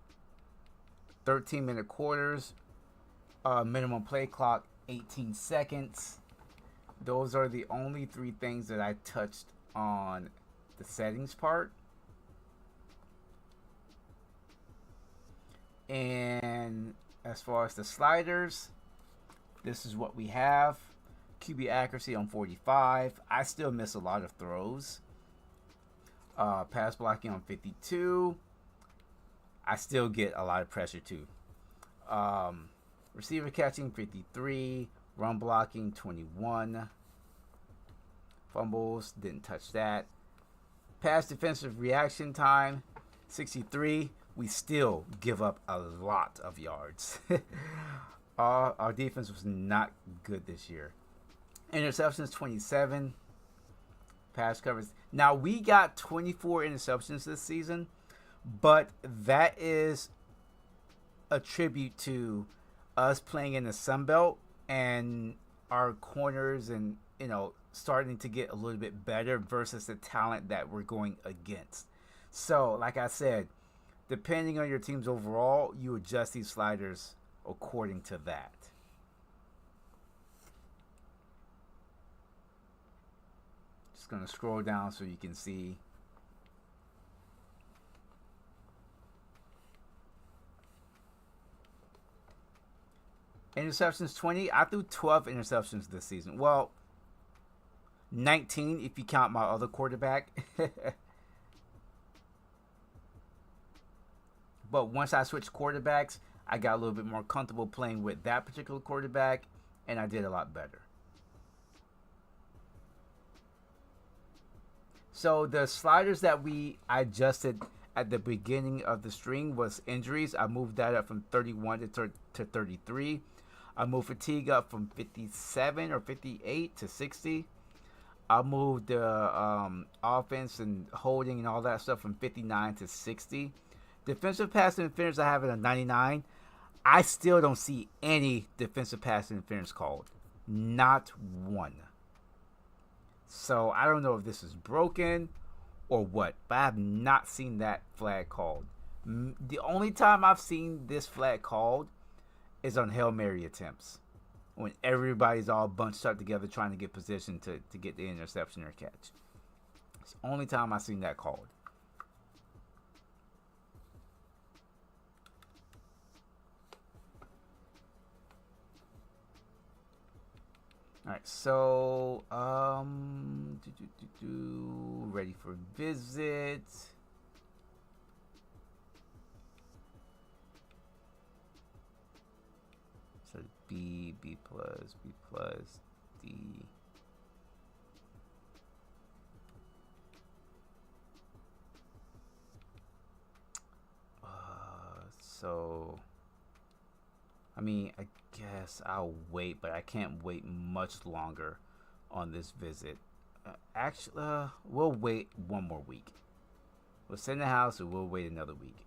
13-minute quarters, minimum play clock, 18 seconds. Those are the only 3 things that I touched on the settings part. And as far as the sliders, this is what we have. QB accuracy on 45. I still miss a lot of throws. Pass blocking on 52. I still get a lot of pressure too. Receiver catching 53. Run blocking 21. Fumbles, didn't touch that. Pass defensive reaction time 63. We still give up a lot of yards. Our defense was not good this year. Interceptions 27. Pass coverage. Now we got 24 interceptions this season, but that is attribute to us playing in the Sun Belt and our corners and, starting to get a little bit better versus the talent that we're going against. So, like I said, depending on your team's overall, you adjust these sliders according to that. Just going to scroll down so you can see. Interceptions 20. I threw 12 interceptions this season. Well, 19 if you count my other quarterback. But once I switched quarterbacks, I got a little bit more comfortable playing with that particular quarterback, and I did a lot better. So the sliders that I adjusted at the beginning of the string was injuries. I moved that up from 31 to 33. I moved fatigue up from 57 or 58 to 60. I moved the offense and holding and all that stuff from 59 to 60. Defensive pass interference I have it at 99. I still don't see any defensive pass interference called. Not one. So I don't know if this is broken or what, but I have not seen that flag called. The only time I've seen this flag called is on Hail Mary attempts, when everybody's all bunched up together trying to get position to get the interception or catch. It's the only time I've seen that called. All right, so ready for visit. So B plus, D. So, I mean, I guess I'll wait, but I can't wait much longer on this visit. Actually, we'll wait one more week. We'll send the house and we'll wait another week.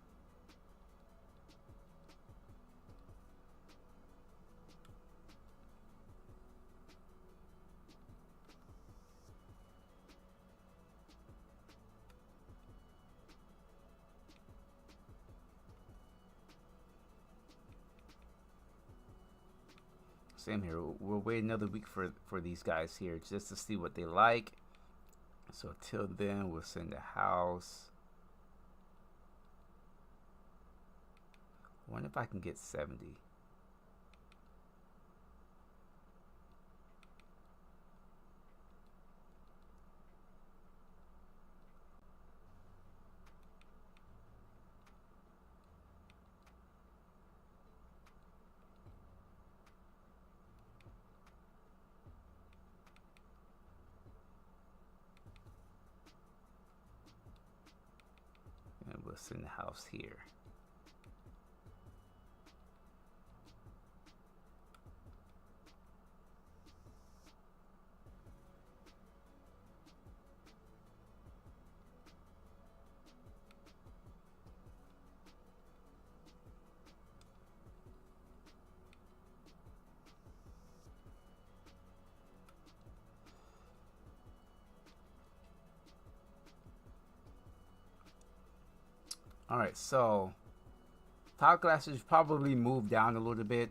Same here. We'll wait another week for these guys here just to see what they like. So till then, we'll send the house. I wonder if I can get 70. And we'll send the house here. All right, so top classes probably moved down a little bit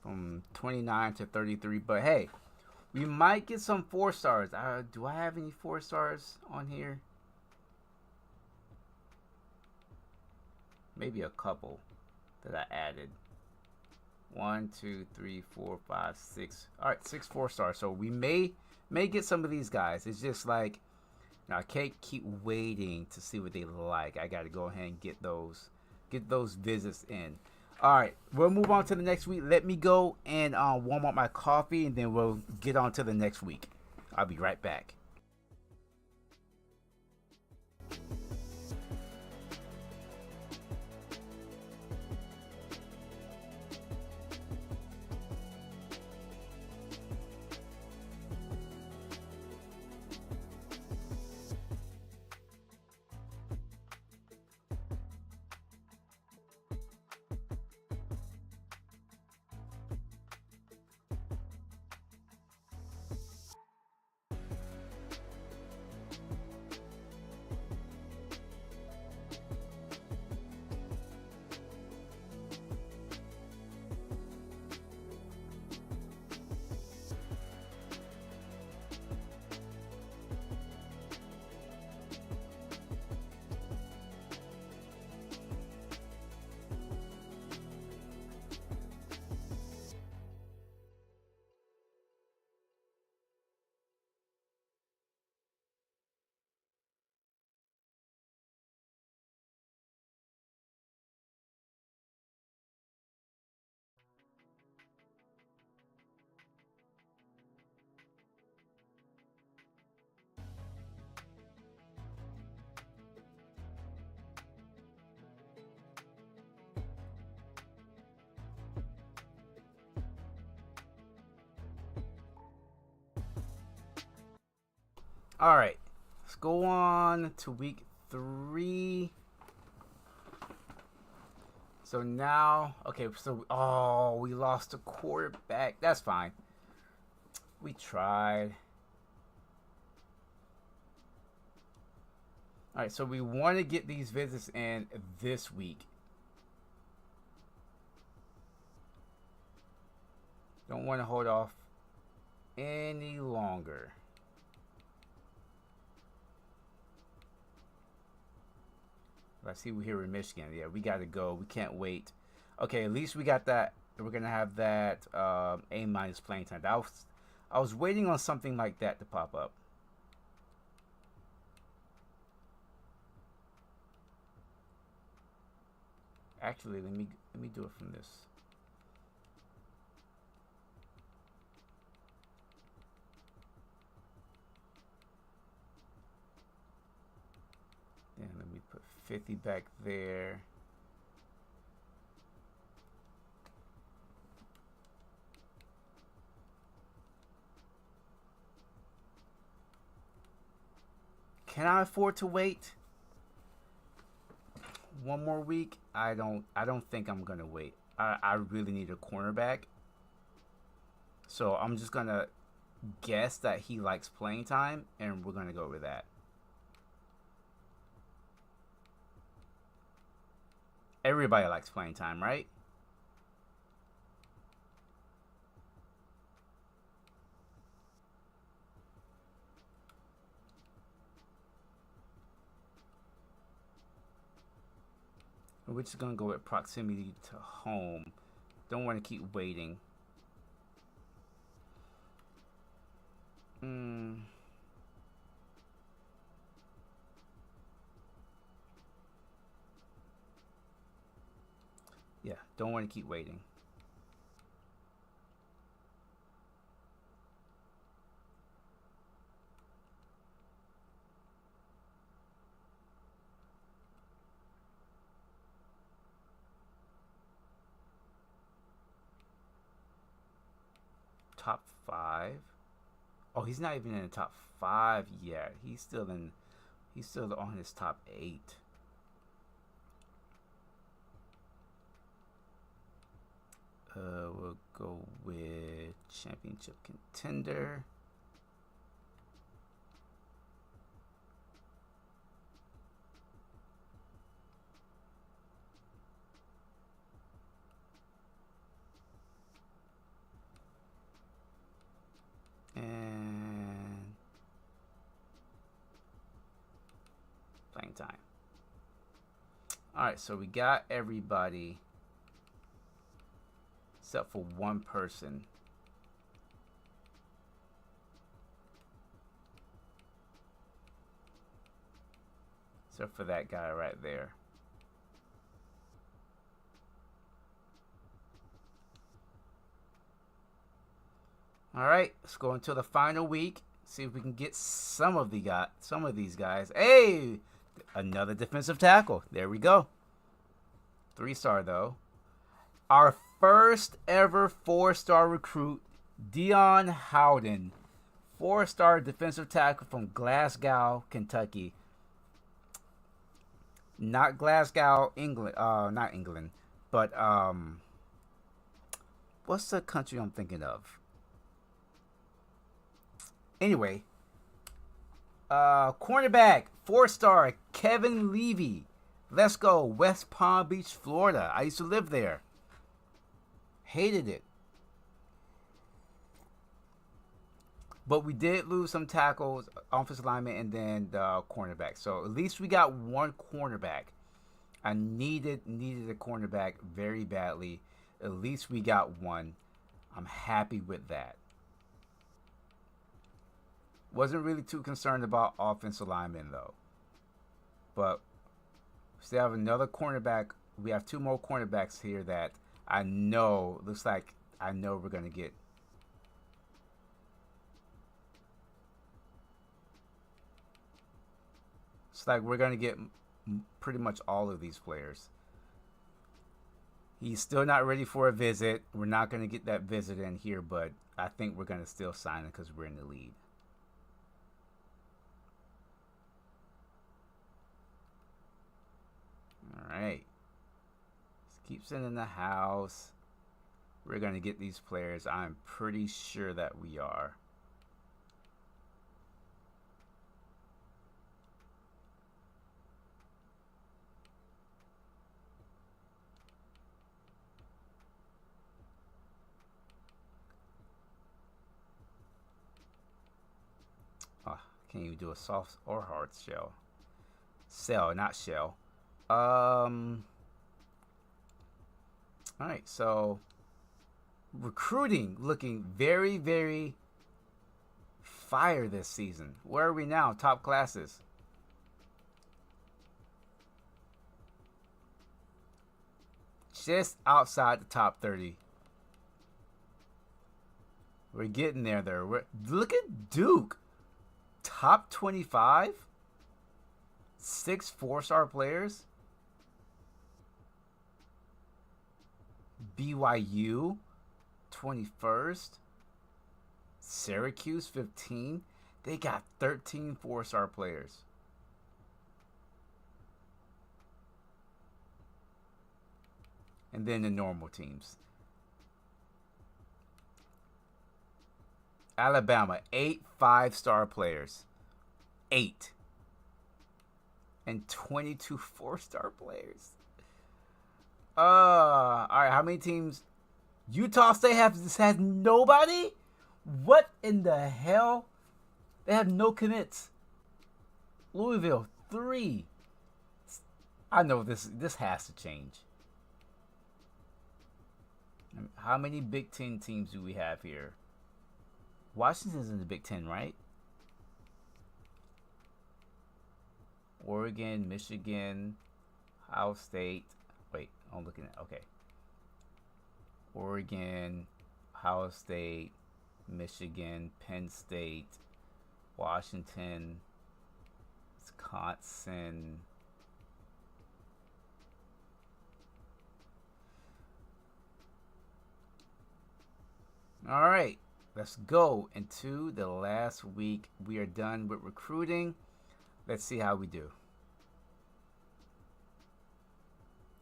from 29 to 33, but hey, we might get some 4 stars. Do I have any 4 stars on here? Maybe a couple that I added. 1, 2, 3, 4, 5, 6. All right, 6 4 stars. So we may get some of these guys. It's just like, I can't keep waiting to see what they like. I got to go ahead and get those visits in. All right, we'll move on to the next week. Let me go and warm up my coffee, and then we'll get on to the next week. I'll be right back. All right, let's go on to week 3. So now, okay, so we lost a quarterback. That's fine. We tried. All right, so we want to get these visits in this week. Don't want to hold off any longer. I see we're here in Michigan. Yeah, we got to go. We can't wait. Okay, at least we got that. We're going to have that A- playing time. I was waiting on something like that to pop up. Actually, let me do it from this. And let me put 50 back there. Can I afford to wait one more week? I don't think I'm gonna wait. I really need a cornerback. So I'm just gonna guess that he likes playing time, and we're gonna go with that. Everybody likes playing time, right? We're just gonna go with proximity to home. Don't want to keep waiting. Yeah, don't want to keep waiting. Top 5. Oh, he's not even in the top 5 yet. He's still on his top 8. We'll go with championship contender. And playing time. All right, so we got everybody except for one person. Except for that guy right there. All right, let's go into the final week. See if we can get some of these guys. Hey, another defensive tackle. There we go. 3-star though. Our first ever 4-star recruit, Dion Howden. 4-star defensive tackle from Glasgow, Kentucky. Not Glasgow, England. Not England, but what's the country I'm thinking of? Anyway, cornerback, 4-star, Kevin Levy. Let's go, West Palm Beach, Florida. I used to live there. Hated it. But we did lose some tackles, offensive lineman, and then the cornerback. So at least we got one cornerback. I needed a cornerback very badly. At least we got one. I'm happy with that. Wasn't really too concerned about offensive linemen though. But we still have another cornerback. We have 2 more cornerbacks here that I know looks like I know we're gonna get. It's like we're gonna get pretty much all of these players. He's still not ready for a visit. We're not gonna get that visit in here, but I think we're gonna still sign him because we're in the lead. Keep sending the house. We're going to get these players. I'm pretty sure that we are. Oh, can't even do a soft or hard shell. Cell, not shell. Alright, so recruiting looking very, very fire this season. Where are we now? Top classes. Just outside the top 30. We're getting there. Look at Duke. Top 25. 6 4-star players. BYU, 21st. Syracuse, 15. They got 13 4-star players. And then the normal teams. Alabama, 8 5-star players. 8. And 22 4-star players. All right, how many teams? Utah State has nobody? What in the hell? They have no commits. Louisville, 3. I know this has to change. How many Big Ten teams do we have here? Washington's in the Big Ten, right? Oregon, Michigan, Ohio State. Wait, I'm looking at, okay. Oregon, Ohio State, Michigan, Penn State, Washington, Wisconsin. All right, let's go into the last week. We are done with recruiting. Let's see how we do.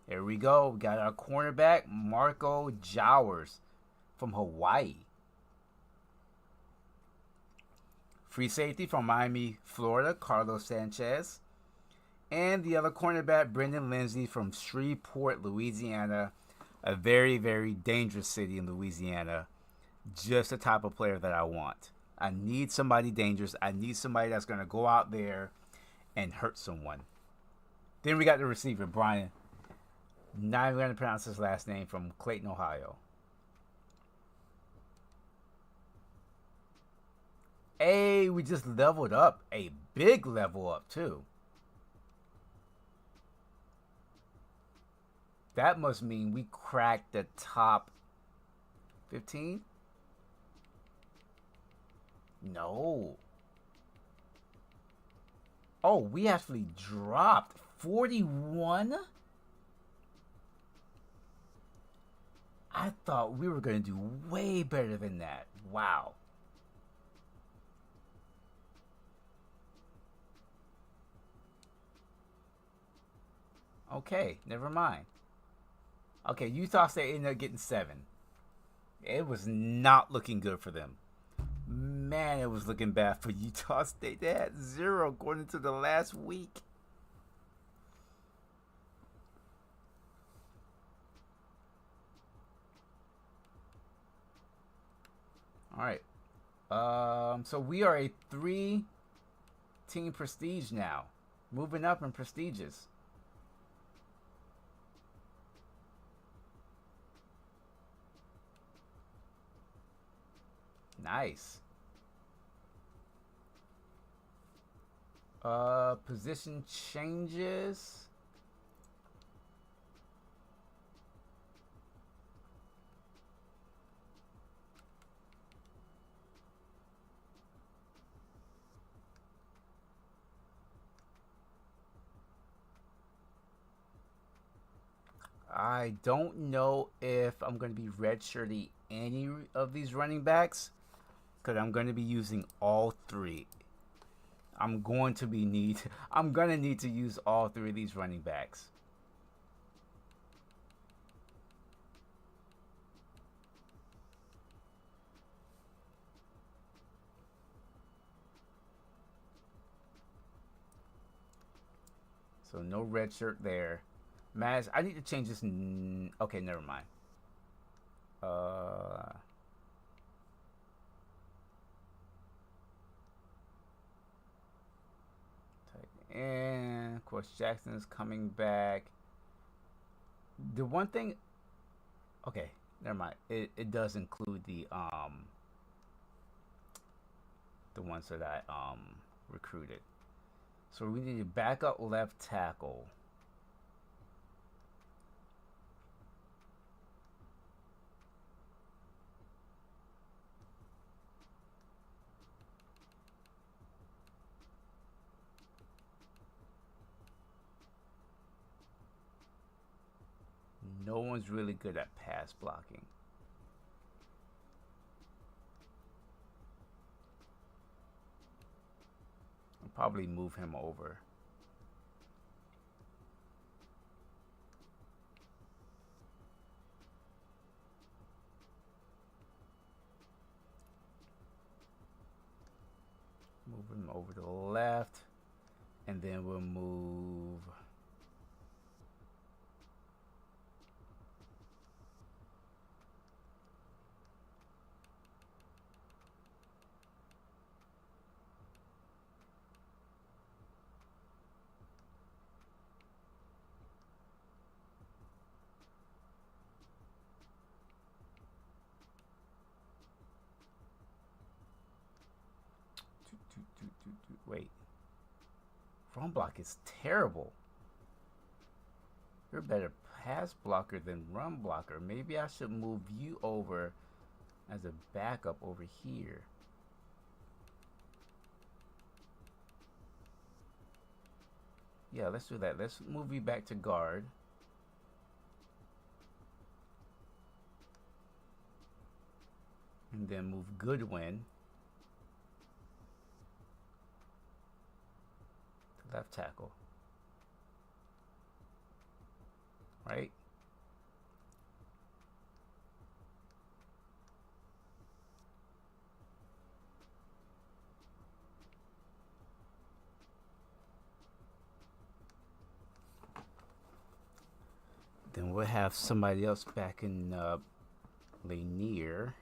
Here we go. We got our cornerback, Marco Jowers from Hawaii. Free safety from Miami, Florida, Carlos Sanchez. And the other cornerback, Brendan Lindsay from Shreveport, Louisiana. A very, very dangerous city in Louisiana. Just the type of player that I want. I need somebody dangerous. I need somebody that's going to go out there and hurt someone. Then we got the receiver, Brian. Not even going to pronounce his last name, from Clayton, Ohio. Hey, we just leveled up. A big level up, too. That must mean we cracked the top 15? No. Oh, we actually dropped 41? I thought we were going to do way better than that. Wow. Okay, never mind. Okay, Utah State ended up getting 7. It was not looking good for them. Man, it was looking bad for Utah State. They had 0 going into the last week. All right. So we are a 3-team prestige now. Moving up in prestiges. Nice. Position changes. I don't know if I'm going to be redshirting any of these running backs, because I'm going to be using all 3. I'm going to need to use all 3 of these running backs. So no red shirt there. Maz, I need to change this. Okay, never mind. And of course Jackson is coming back. The one thing, okay, never mind. It does include the ones that I recruited. So we need a backup left tackle. No one's really good at pass blocking. I'll probably move him over. Move him over to the left. And then we'll move wait. Run block is terrible. You're a better pass blocker than run blocker. Maybe I should move you over as a backup over here. Yeah, let's do that. Let's move you back to guard. And then move Goodwin to left tackle. Right? Then we'll have somebody else back in Lanier.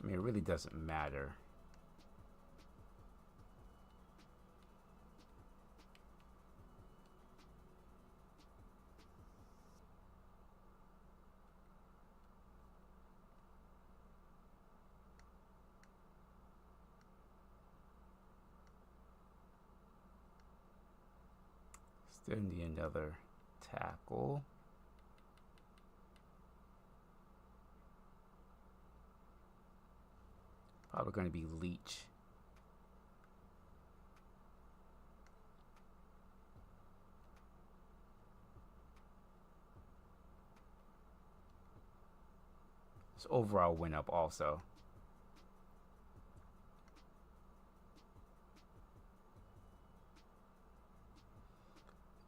I mean, it really doesn't matter. Still need another tackle. Probably going to be Leach. This overall went up also.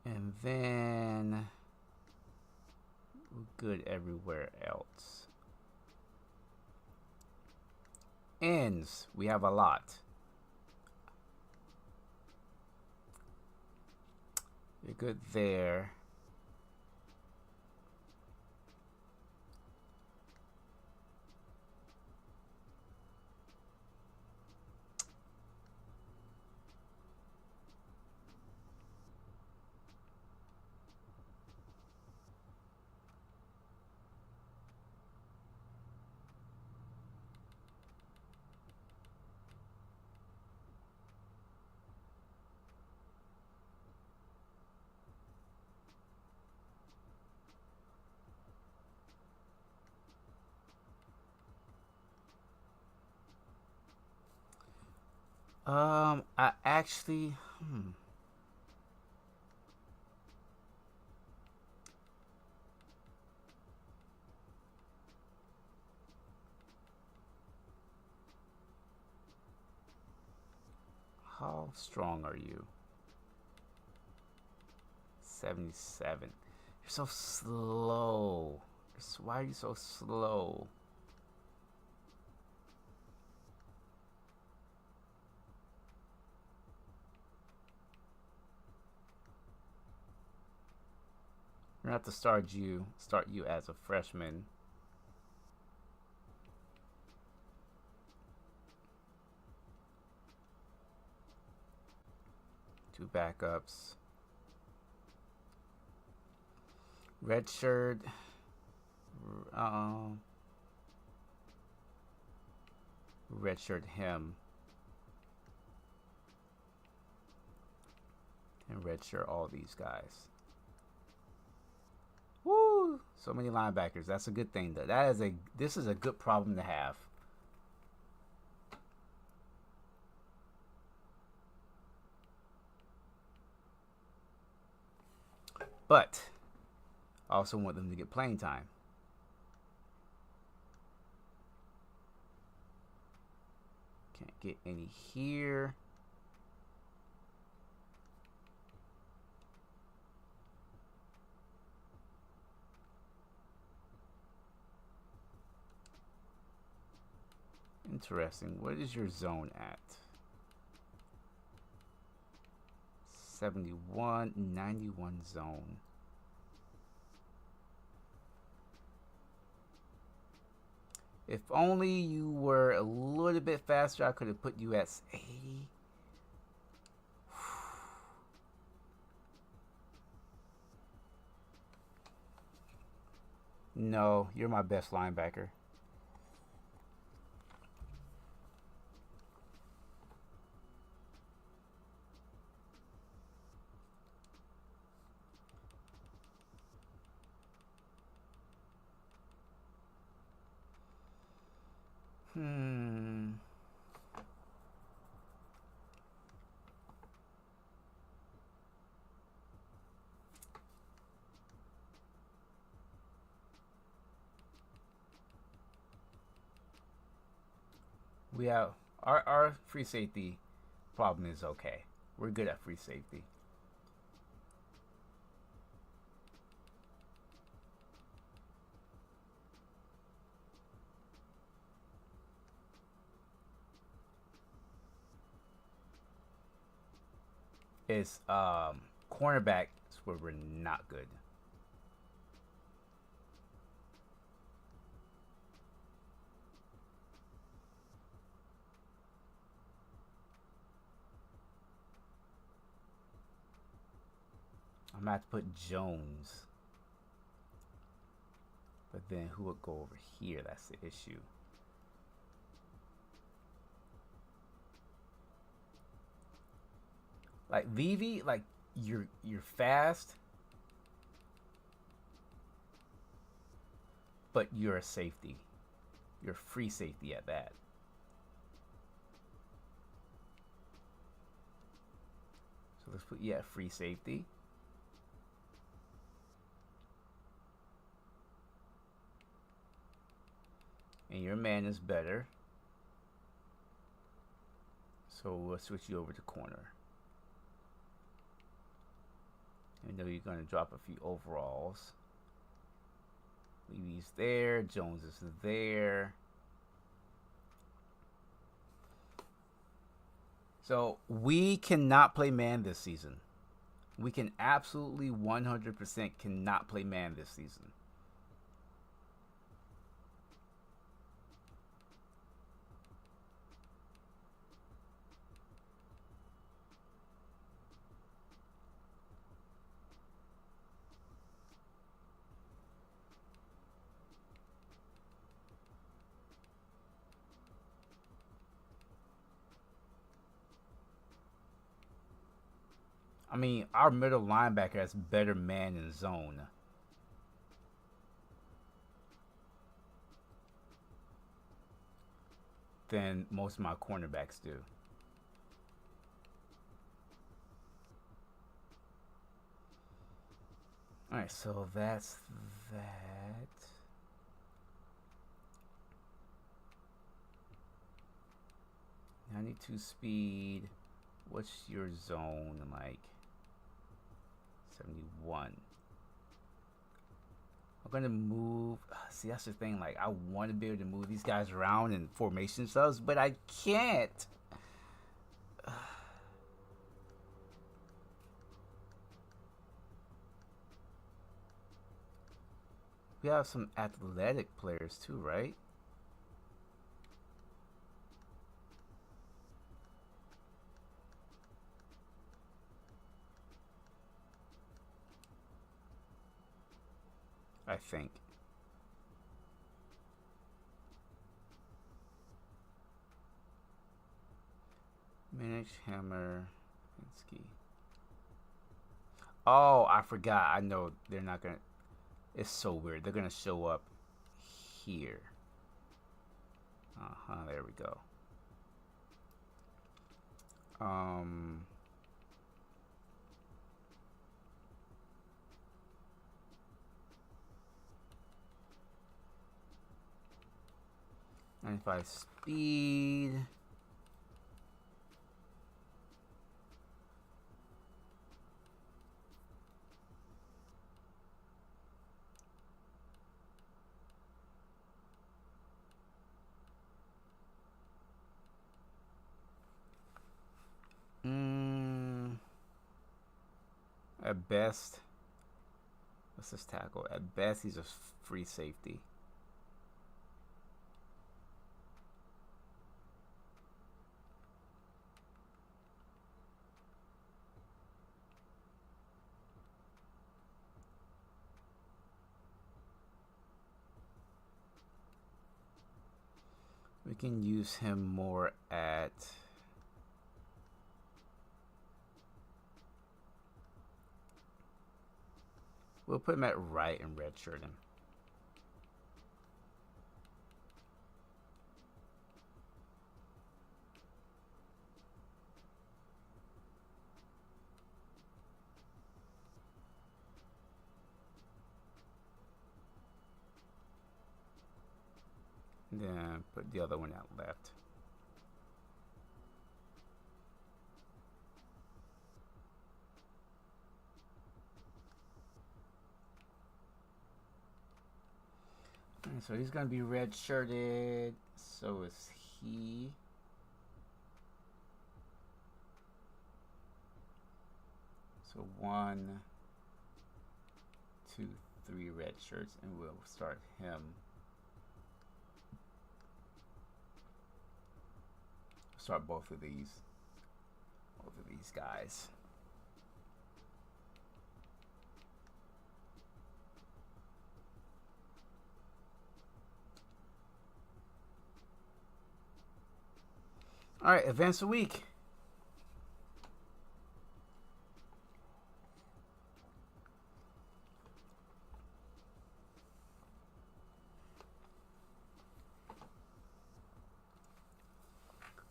And then we're good everywhere else. Ends, we have a lot. You're good there. I actually, how strong are you? 77. You're so slow. Why are you so slow? We're gonna have to start you as a freshman. Two backups. Redshirt. Redshirt him. And redshirt all these guys. Woo! So many linebackers. That's a good thing, though. This is a good problem to have. But I also want them to get playing time. Can't get any here. Interesting. What is your zone at? 71, 91 zone. If only you were a little bit faster, I could have put you at 80. No, you're my best linebacker. We have our free safety problem is okay. We're good at free safety. It's cornerback is where we're not good. I'm gonna have to put Jones. But then who would go over here? That's the issue. Like Vivi, like you're fast, but you're a safety. You're free safety at that. So let's put you at free safety. And your man is better. So we'll switch you over to corner. I know you're going to drop a few overalls. Levy's there. Jones is there. So we cannot play man this season. We can absolutely 100% cannot play man this season. I mean, our middle linebacker has better man in zone. Than most of my cornerbacks do. Alright, so that's that. I need 2 speed. What's your zone like? 71. I'm gonna move. See, that's the thing. Like, I want to be able to move these guys around in formation subs, but I can't. We have some athletic players too, right? I think. Manage Hammer. Ski. Oh, I forgot. I know they're not gonna. It's so weird. They're gonna show up here. There we go. Um. $95 speed. At best, what's this tackle? At best, he's a free safety. We can use him more at we'll put him at right and redshirt him. And then put the other one out left. And so he's going to be red shirted. So is he. So 1, 2, 3 red shirts, and we'll start him. Start both of these guys. All right, events a week.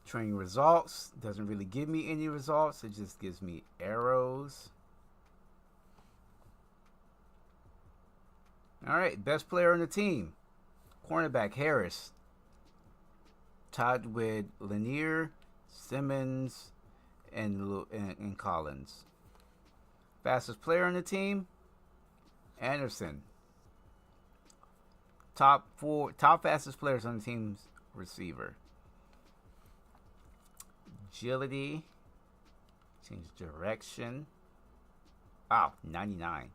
Training results doesn't really give me any results. It just gives me arrows. All right, best player on the team. Cornerback Harris. Tied with Lanier, Simmons, and Collins. Fastest player on the team, Anderson. Top fastest players on the team's receiver. Agility. Change direction. Wow, 99.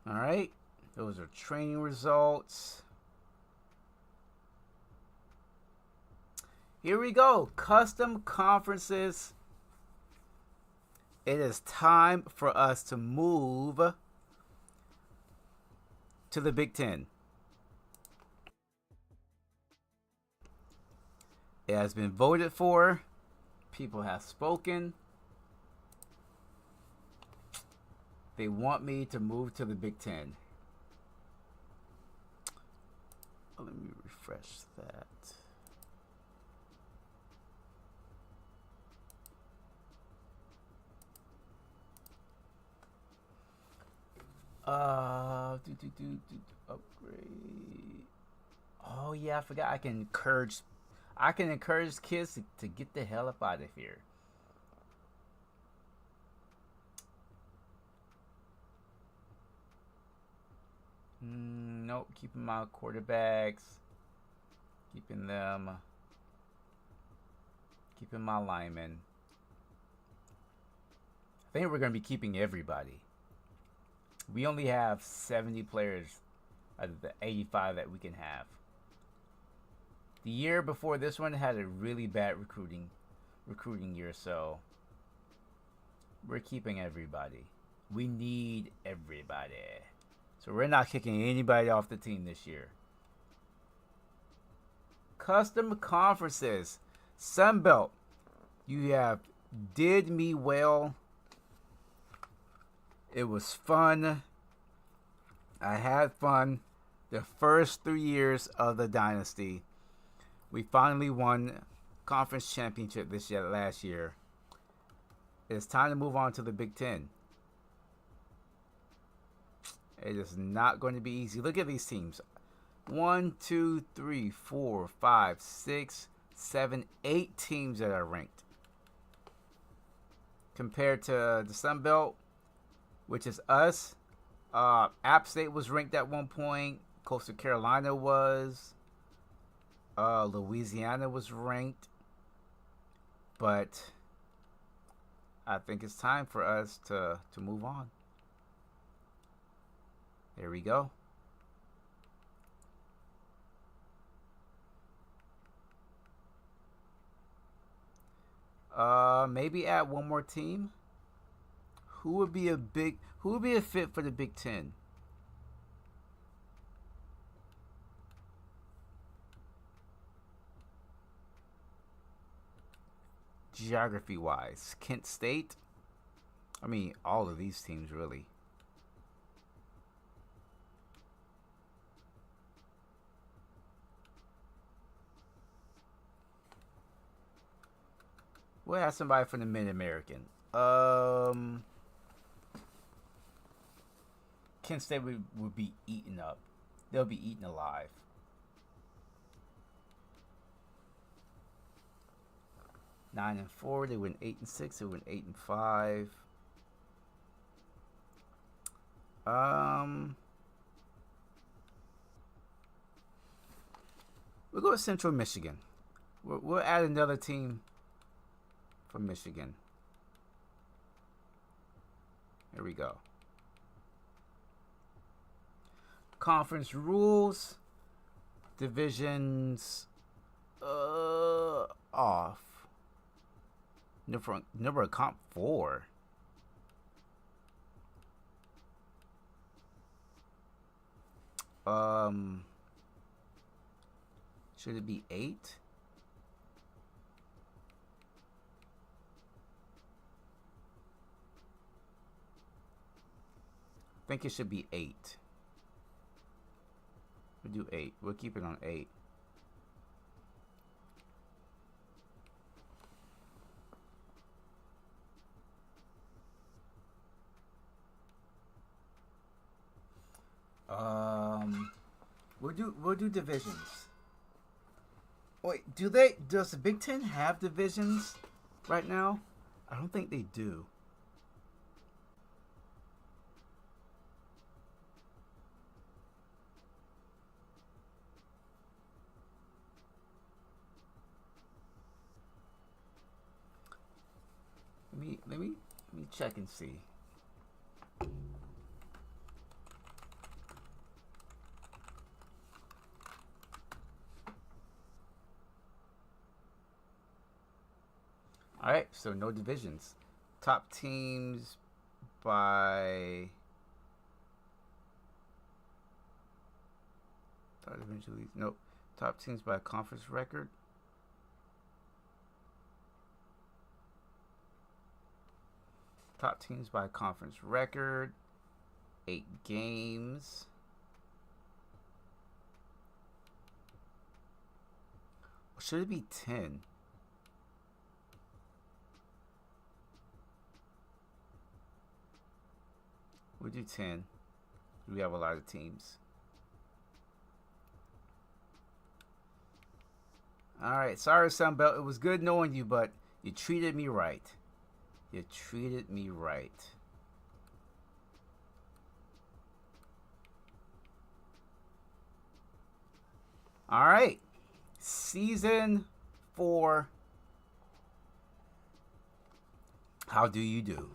All right, those are training results. Here we go, custom conferences. It is time for us to move to the Big Ten. It has been voted for. People have spoken. They want me to move to the Big Ten. Let me refresh that. Upgrade. Oh yeah, I forgot I can encourage I can encourage kids to get the hell up out of here. Nope, keeping my quarterbacks. Keeping them. Keeping my linemen. I think we're going to be keeping everybody. We only have 70 players out of the 85 that we can have. The year before this one had a really bad recruiting year, so we're keeping everybody. We need everybody. So we're not kicking anybody off the team this year. Custom conferences. Sunbelt. You have did me well. It was fun. I had fun. The first 3 years of the dynasty. We finally won conference championship last year. It's time to move on to the Big Ten. It is not going to be easy. Look at these teams. 1, 2, 3, 4, 5, 6, 7, 8 teams that are ranked. Compared to the Sun Belt, which is us. App State was ranked at one point. Coastal Carolina was. Louisiana was ranked. But I think it's time for us to move on. There we go. Maybe add one more team. Who would be a fit for the Big Ten? Geography wise, Kent State. I mean, all of these teams really. We'll have somebody from the Mid-American. Kent State would be eaten up. They'll be eaten alive. 9-4. They went 8-6. They went 8-5. We'll go with Central Michigan. We'll add another team from Michigan. Here we go. Conference rules. Divisions off. Number of comp 4. Should it be 8? I think it should be 8. We'll do 8. We'll keep it on 8. We'll do divisions. Wait, does the Big Ten have divisions right now? I don't think they do. Let me check and see. All right, so no divisions. Top teams by nope. Top teams by conference record. Top teams by conference record. 8 games. Or should it be 10? We'll do 10. We have a lot of teams. All right. Sorry, Sunbelt. It was good knowing you, but you treated me right. You treated me right. All right. Season 4. How do you do?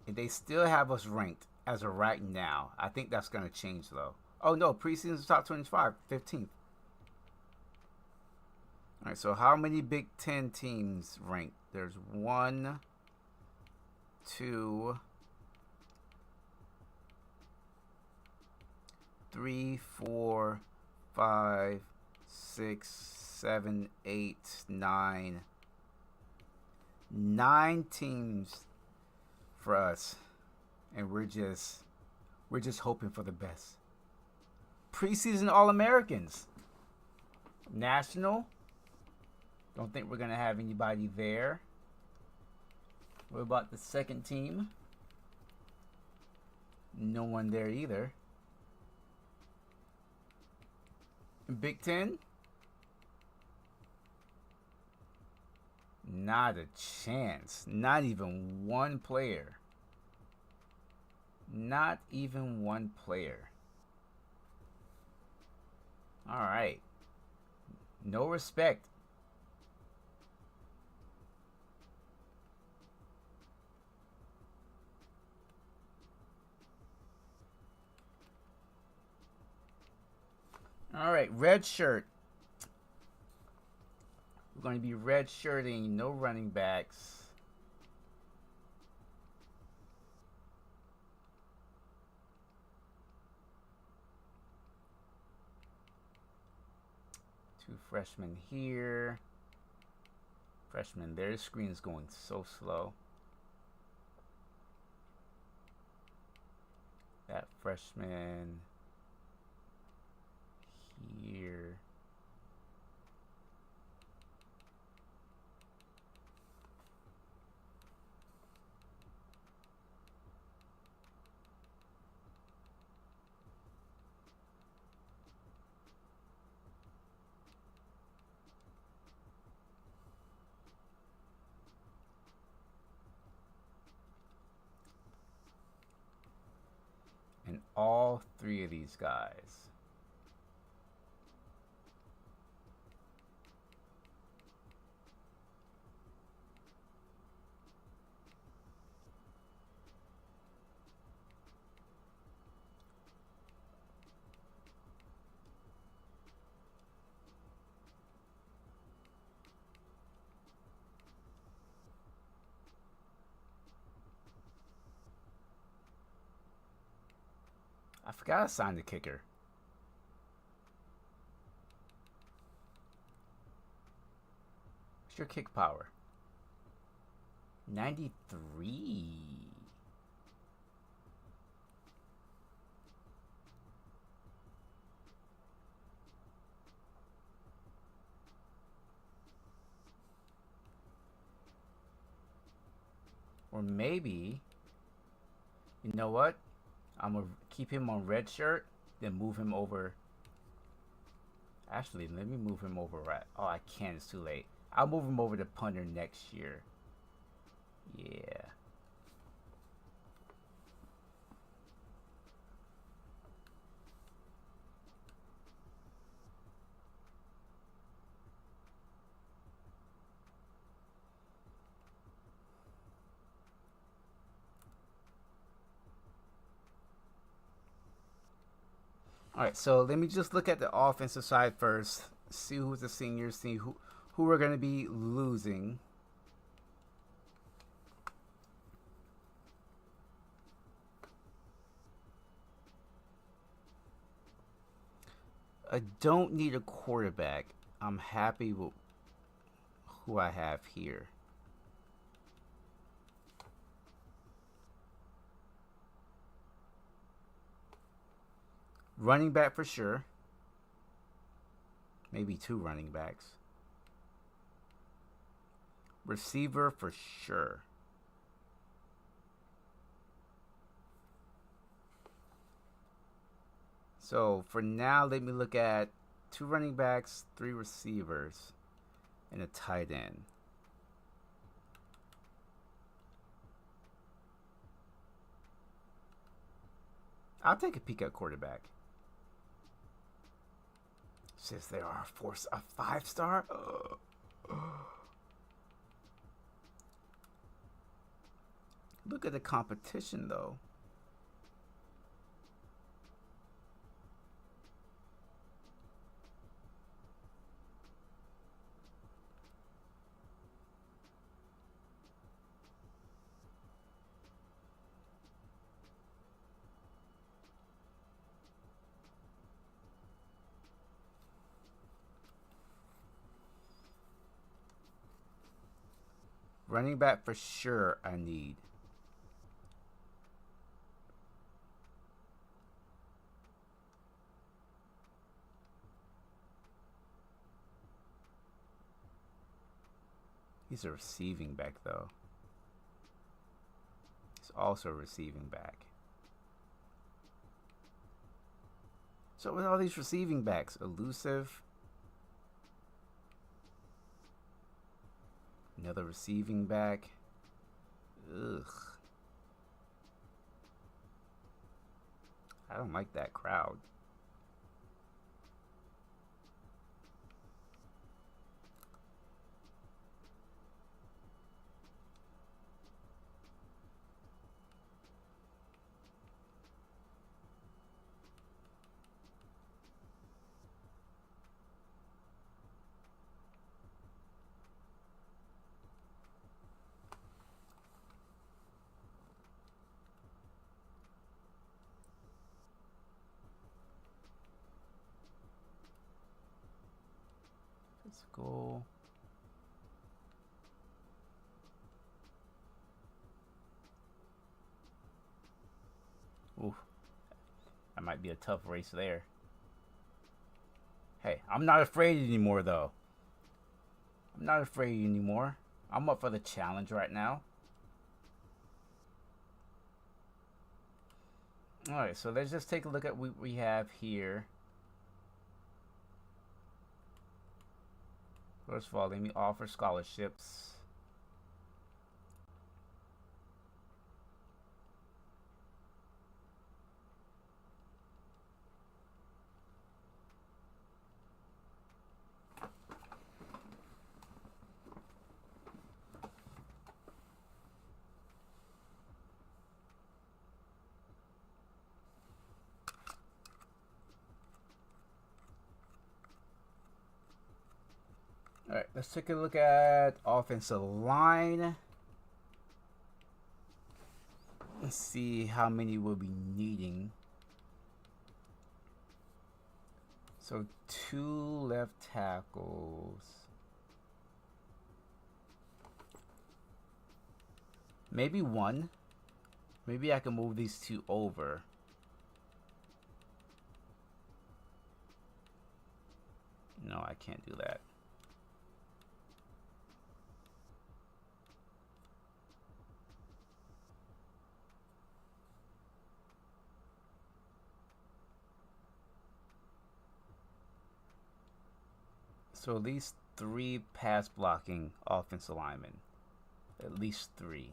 They still have us ranked as of right now. I think that's going to change though. Oh no, preseason's top 25, 15th. All right, so how many Big Ten teams ranked? There's 1, 2, 3, 4, 5, 6, 7, 8, 9. 9 teams for us, and we're just hoping for the best. Preseason All-Americans. National. Don't think we're gonna have anybody there. What about the second team? No one there either. Big Ten? Not a chance. Not even one player. Not even one player. All right. No respect. All right, red shirt. We're going to be red shirting, no running backs. Two freshmen here. Freshman, their screen is going so slow. That freshman here. And all 3 of these guys. I forgot to sign the kicker. What's your kick power? 93. Or maybe, you know what? I'm going to keep him on red shirt, then move him over. Actually, let me move him over right. Oh, I can't. It's too late. I'll move him over to punter next year. Yeah. All right, so let me just look at the offensive side first. See who's the seniors. See who we're going to be losing. I don't need a quarterback. I'm happy with who I have here. Running back for sure. Maybe 2 running backs. Receiver for sure. So for now, let me look at 2 running backs, 3 receivers, and a tight end. I'll take a peek at quarterback. Says there are a 5-star. Look at the competition, though. Running back for sure I need. He's a receiving back, though. He's also a receiving back. So with all these receiving backs, elusive. Another receiving back. Ugh. I don't like that crowd. Let's go. Oof. That might be a tough race there. Hey, I'm not afraid anymore, though. I'm not afraid anymore. I'm up for the challenge right now. Alright, so let's just take a look at what we have here. First of all, let me offer scholarships. All right, let's take a look at offensive line. Let's see how many we'll be needing. So 2 left tackles. Maybe 1. Maybe I can move these 2 over. No, I can't do that. So at least 3 pass blocking offensive linemen. At least 3.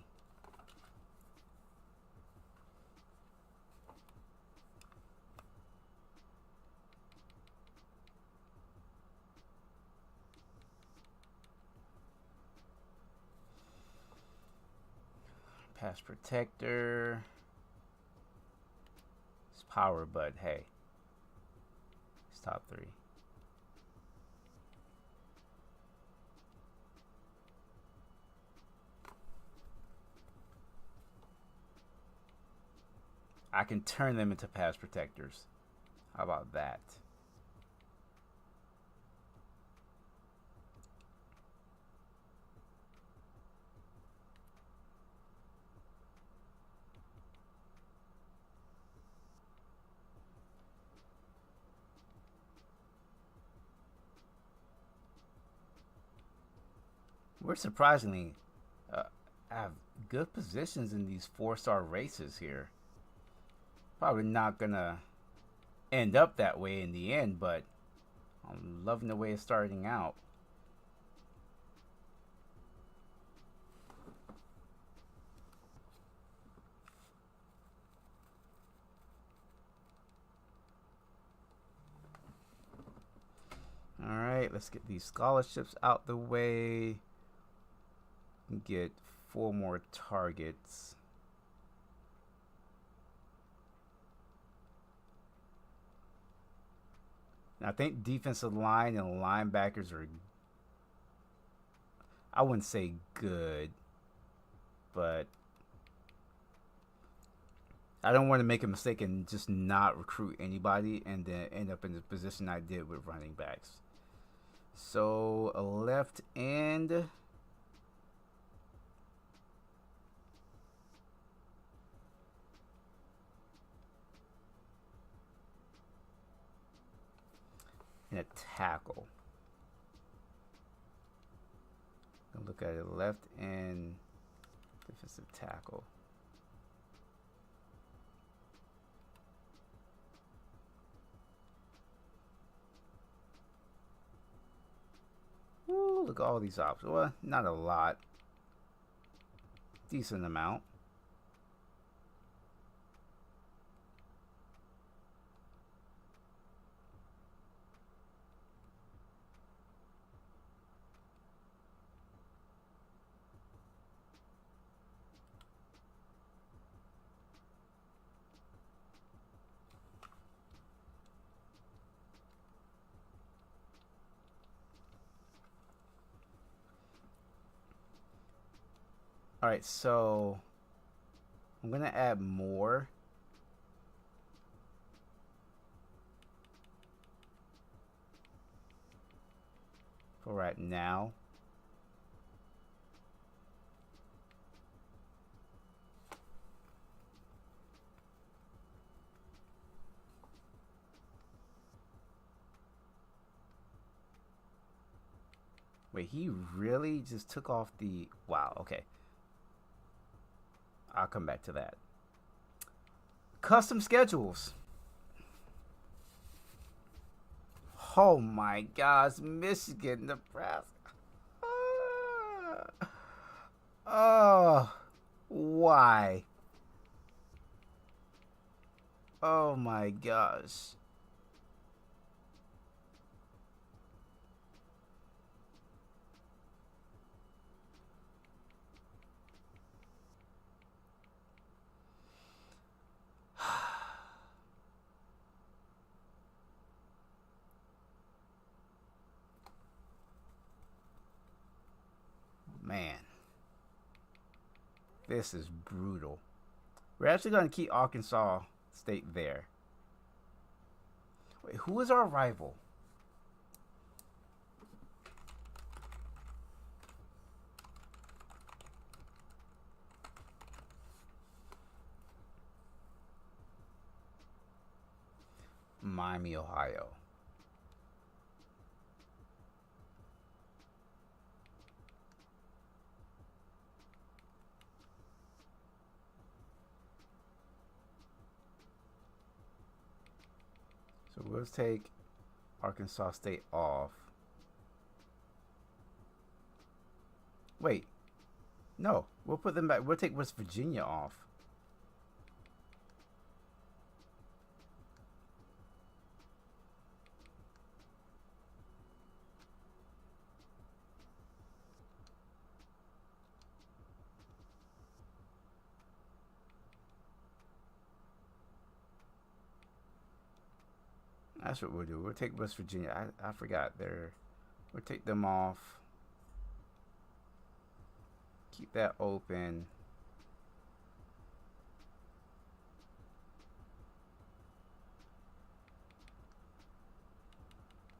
Pass protector. It's power, but hey. It's top 3. I can turn them into pass protectors. How about that? We're surprisingly have good positions in these 4-star races here. Probably not gonna end up that way in the end, but I'm loving the way it's starting out. All right, let's get these scholarships out the way. Get 4 more targets. Now, I think defensive line and linebackers are, I wouldn't say good, but I don't want to make a mistake and just not recruit anybody and then end up in the position I did with running backs. So, a left end. And a tackle. Look at it, left end defensive tackle. Ooh, look at all these options. Well, not a lot. Decent amount. All right, so I'm going to add more. For right now. Wait, he really just took off the... Wow, okay. I'll come back to that. Custom schedules. Oh my gosh, Michigan, Nebraska. Oh, why? Oh my gosh. Man, this is brutal. We're actually going to keep Arkansas State there. Wait, who is our rival? Miami, Ohio. So we'll take Arkansas State off. Wait. No, we'll put them back. We'll take West Virginia off. That's what we'll do. We'll take West Virginia. I forgot. We'll take them off. Keep that open.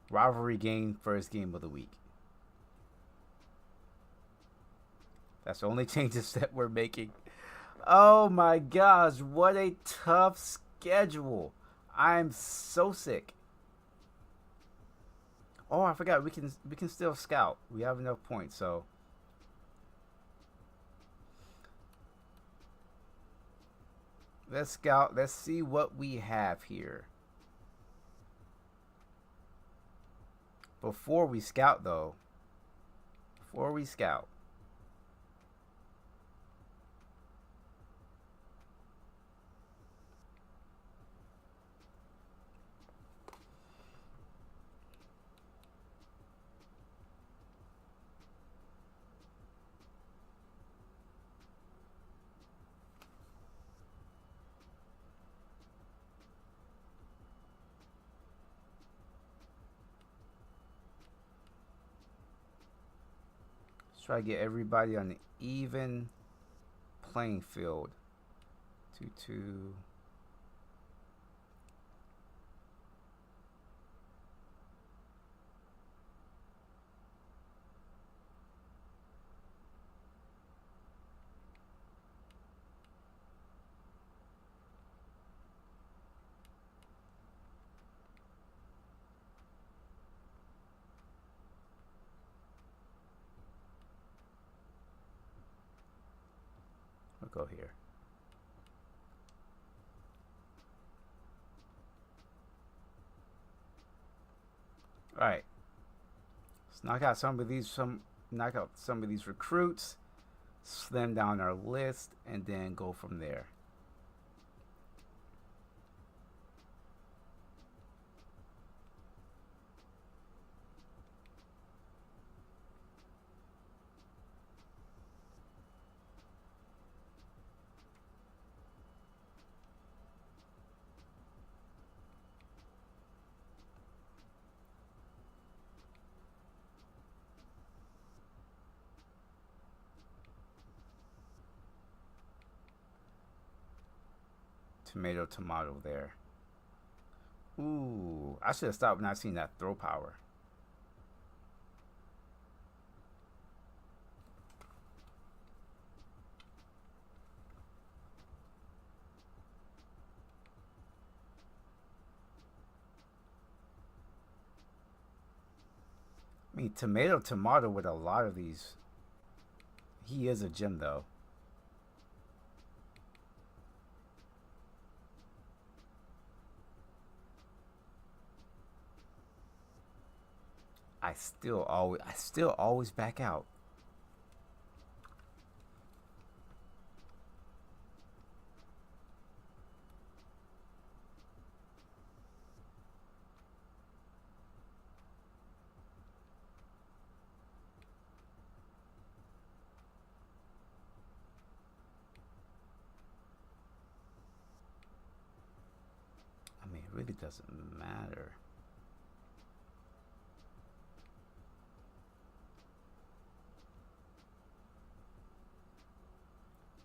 Rivalry game, first game of the week. That's the only changes that we're making. Oh my gosh, what a tough schedule. I'm so sick. Oh, I forgot we can still scout. We have enough points, so let's scout. Let's see what we have here. Before we scout, though. Before we scout. Let's try to get everybody on an even playing field. 2-2. We'll go here. All right. Let's knock out some of these recruits, slim down our list, and then go from there. Tomato there. Ooh, I should have stopped when I seen that throw power. I mean, tomato with a lot of these. He is a gem, though. I still always back out. I mean, it really doesn't matter.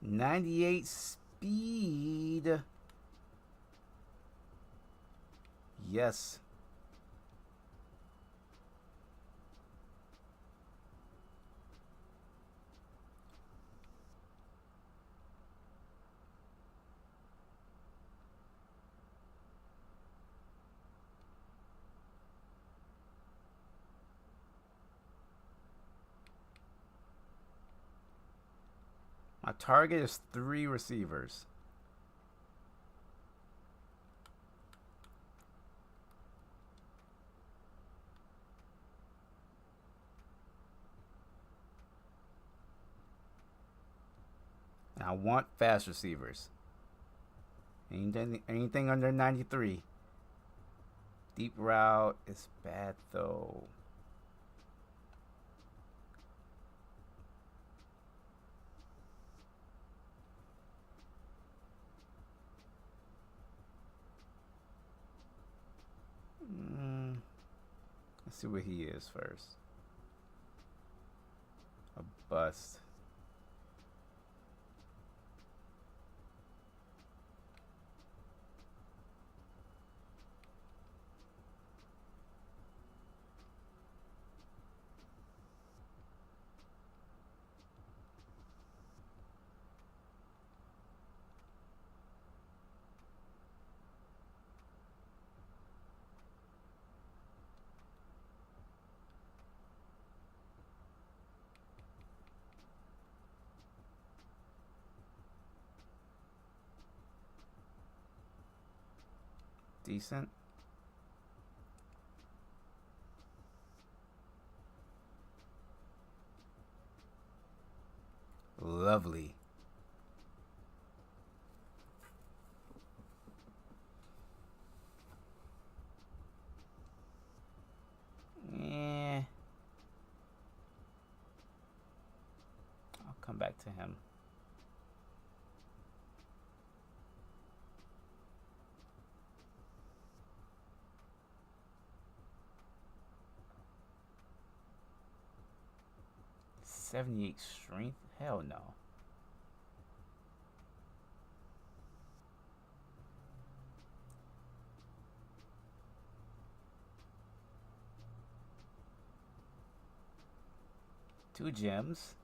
.98 speed. Yes. My target is 3 receivers. And I want fast receivers. Anything under 93. Deep route is bad, though. Let's see what he is first. A bust. Decent. come back to him. .78 strength? Hell no. Two gems.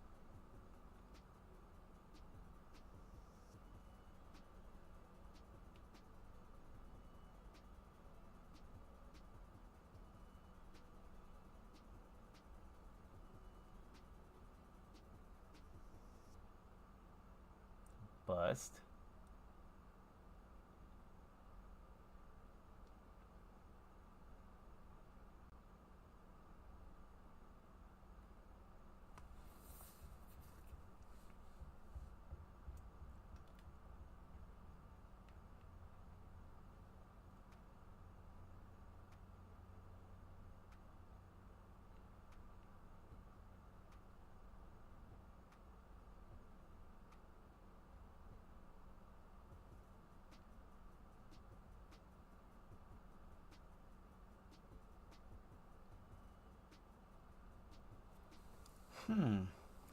Bust.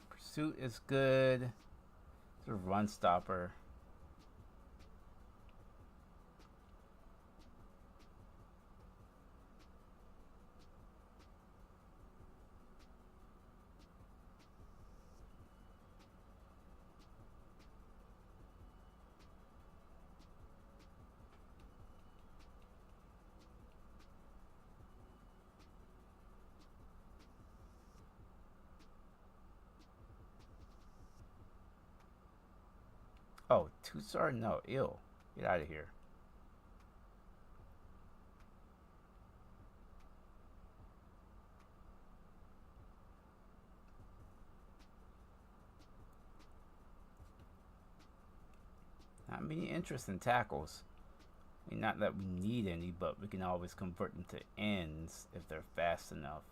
Pursuit is good. It's a run stopper. Oh, 2-star? No, ill. Get out of here. Not many interest in tackles. I mean, not that we need any, but we can always convert them to ends if they're fast enough.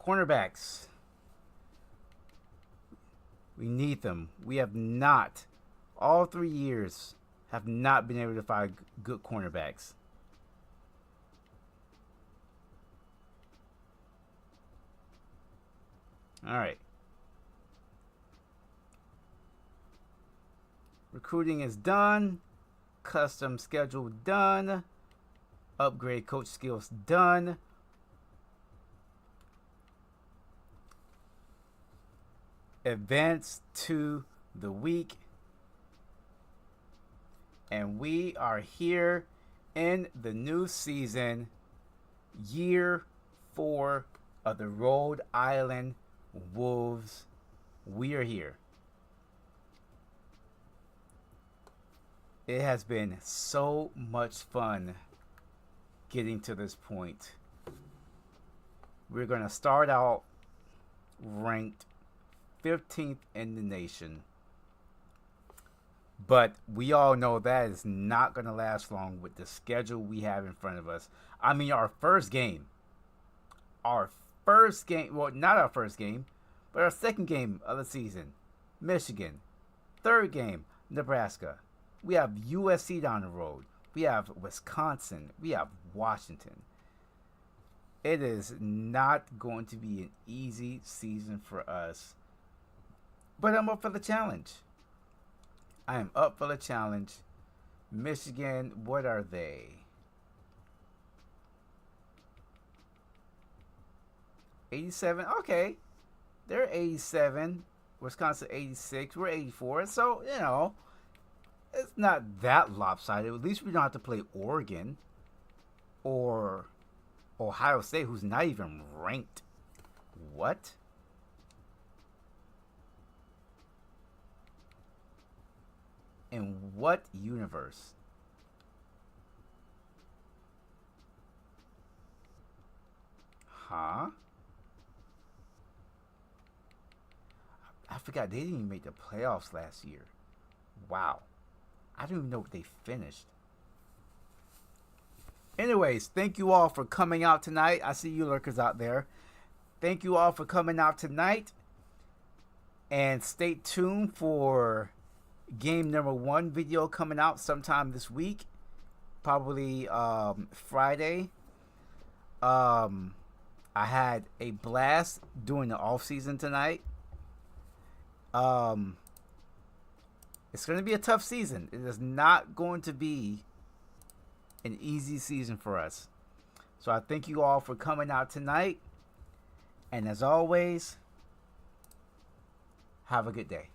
Cornerbacks. We need them. We have not, all 3 years, have not been able to find good cornerbacks. All right. Recruiting is done. Custom schedule done. Upgrade coach skills done. Advance to the week. And we are here in the new season, year 4 of the Rhode Island Wolves. We are here. It has been so much fun getting to this point. We're going to start out ranked 15th in the nation. But we all know that is not going to last long with the schedule we have in front of us. I mean, our first game, well, not our first game, but our second game of the season, Michigan. Third game, Nebraska. We have USC down the road. We have Wisconsin. We have Washington. It is not going to be an easy season for us. But I'm up for the challenge. I am up for the challenge. Michigan, what are they? 87? Okay. They're 87. Wisconsin 86. We're 84. So, you know, it's not that lopsided. At least we don't have to play Oregon or Ohio State, who's not even ranked. What? In what universe? Huh? I forgot they didn't even make the playoffs last year. Wow. I don't even know what they finished. Anyways, thank you all for coming out tonight. I see you lurkers out there. thank you all for coming out tonight. And stay tuned for game number 1 video coming out sometime this week. Probably Friday. I had a blast doing the off-season tonight. It's going to be a tough season. It is not going to be an easy season for us. So I thank you all for coming out tonight. And as always, have a good day.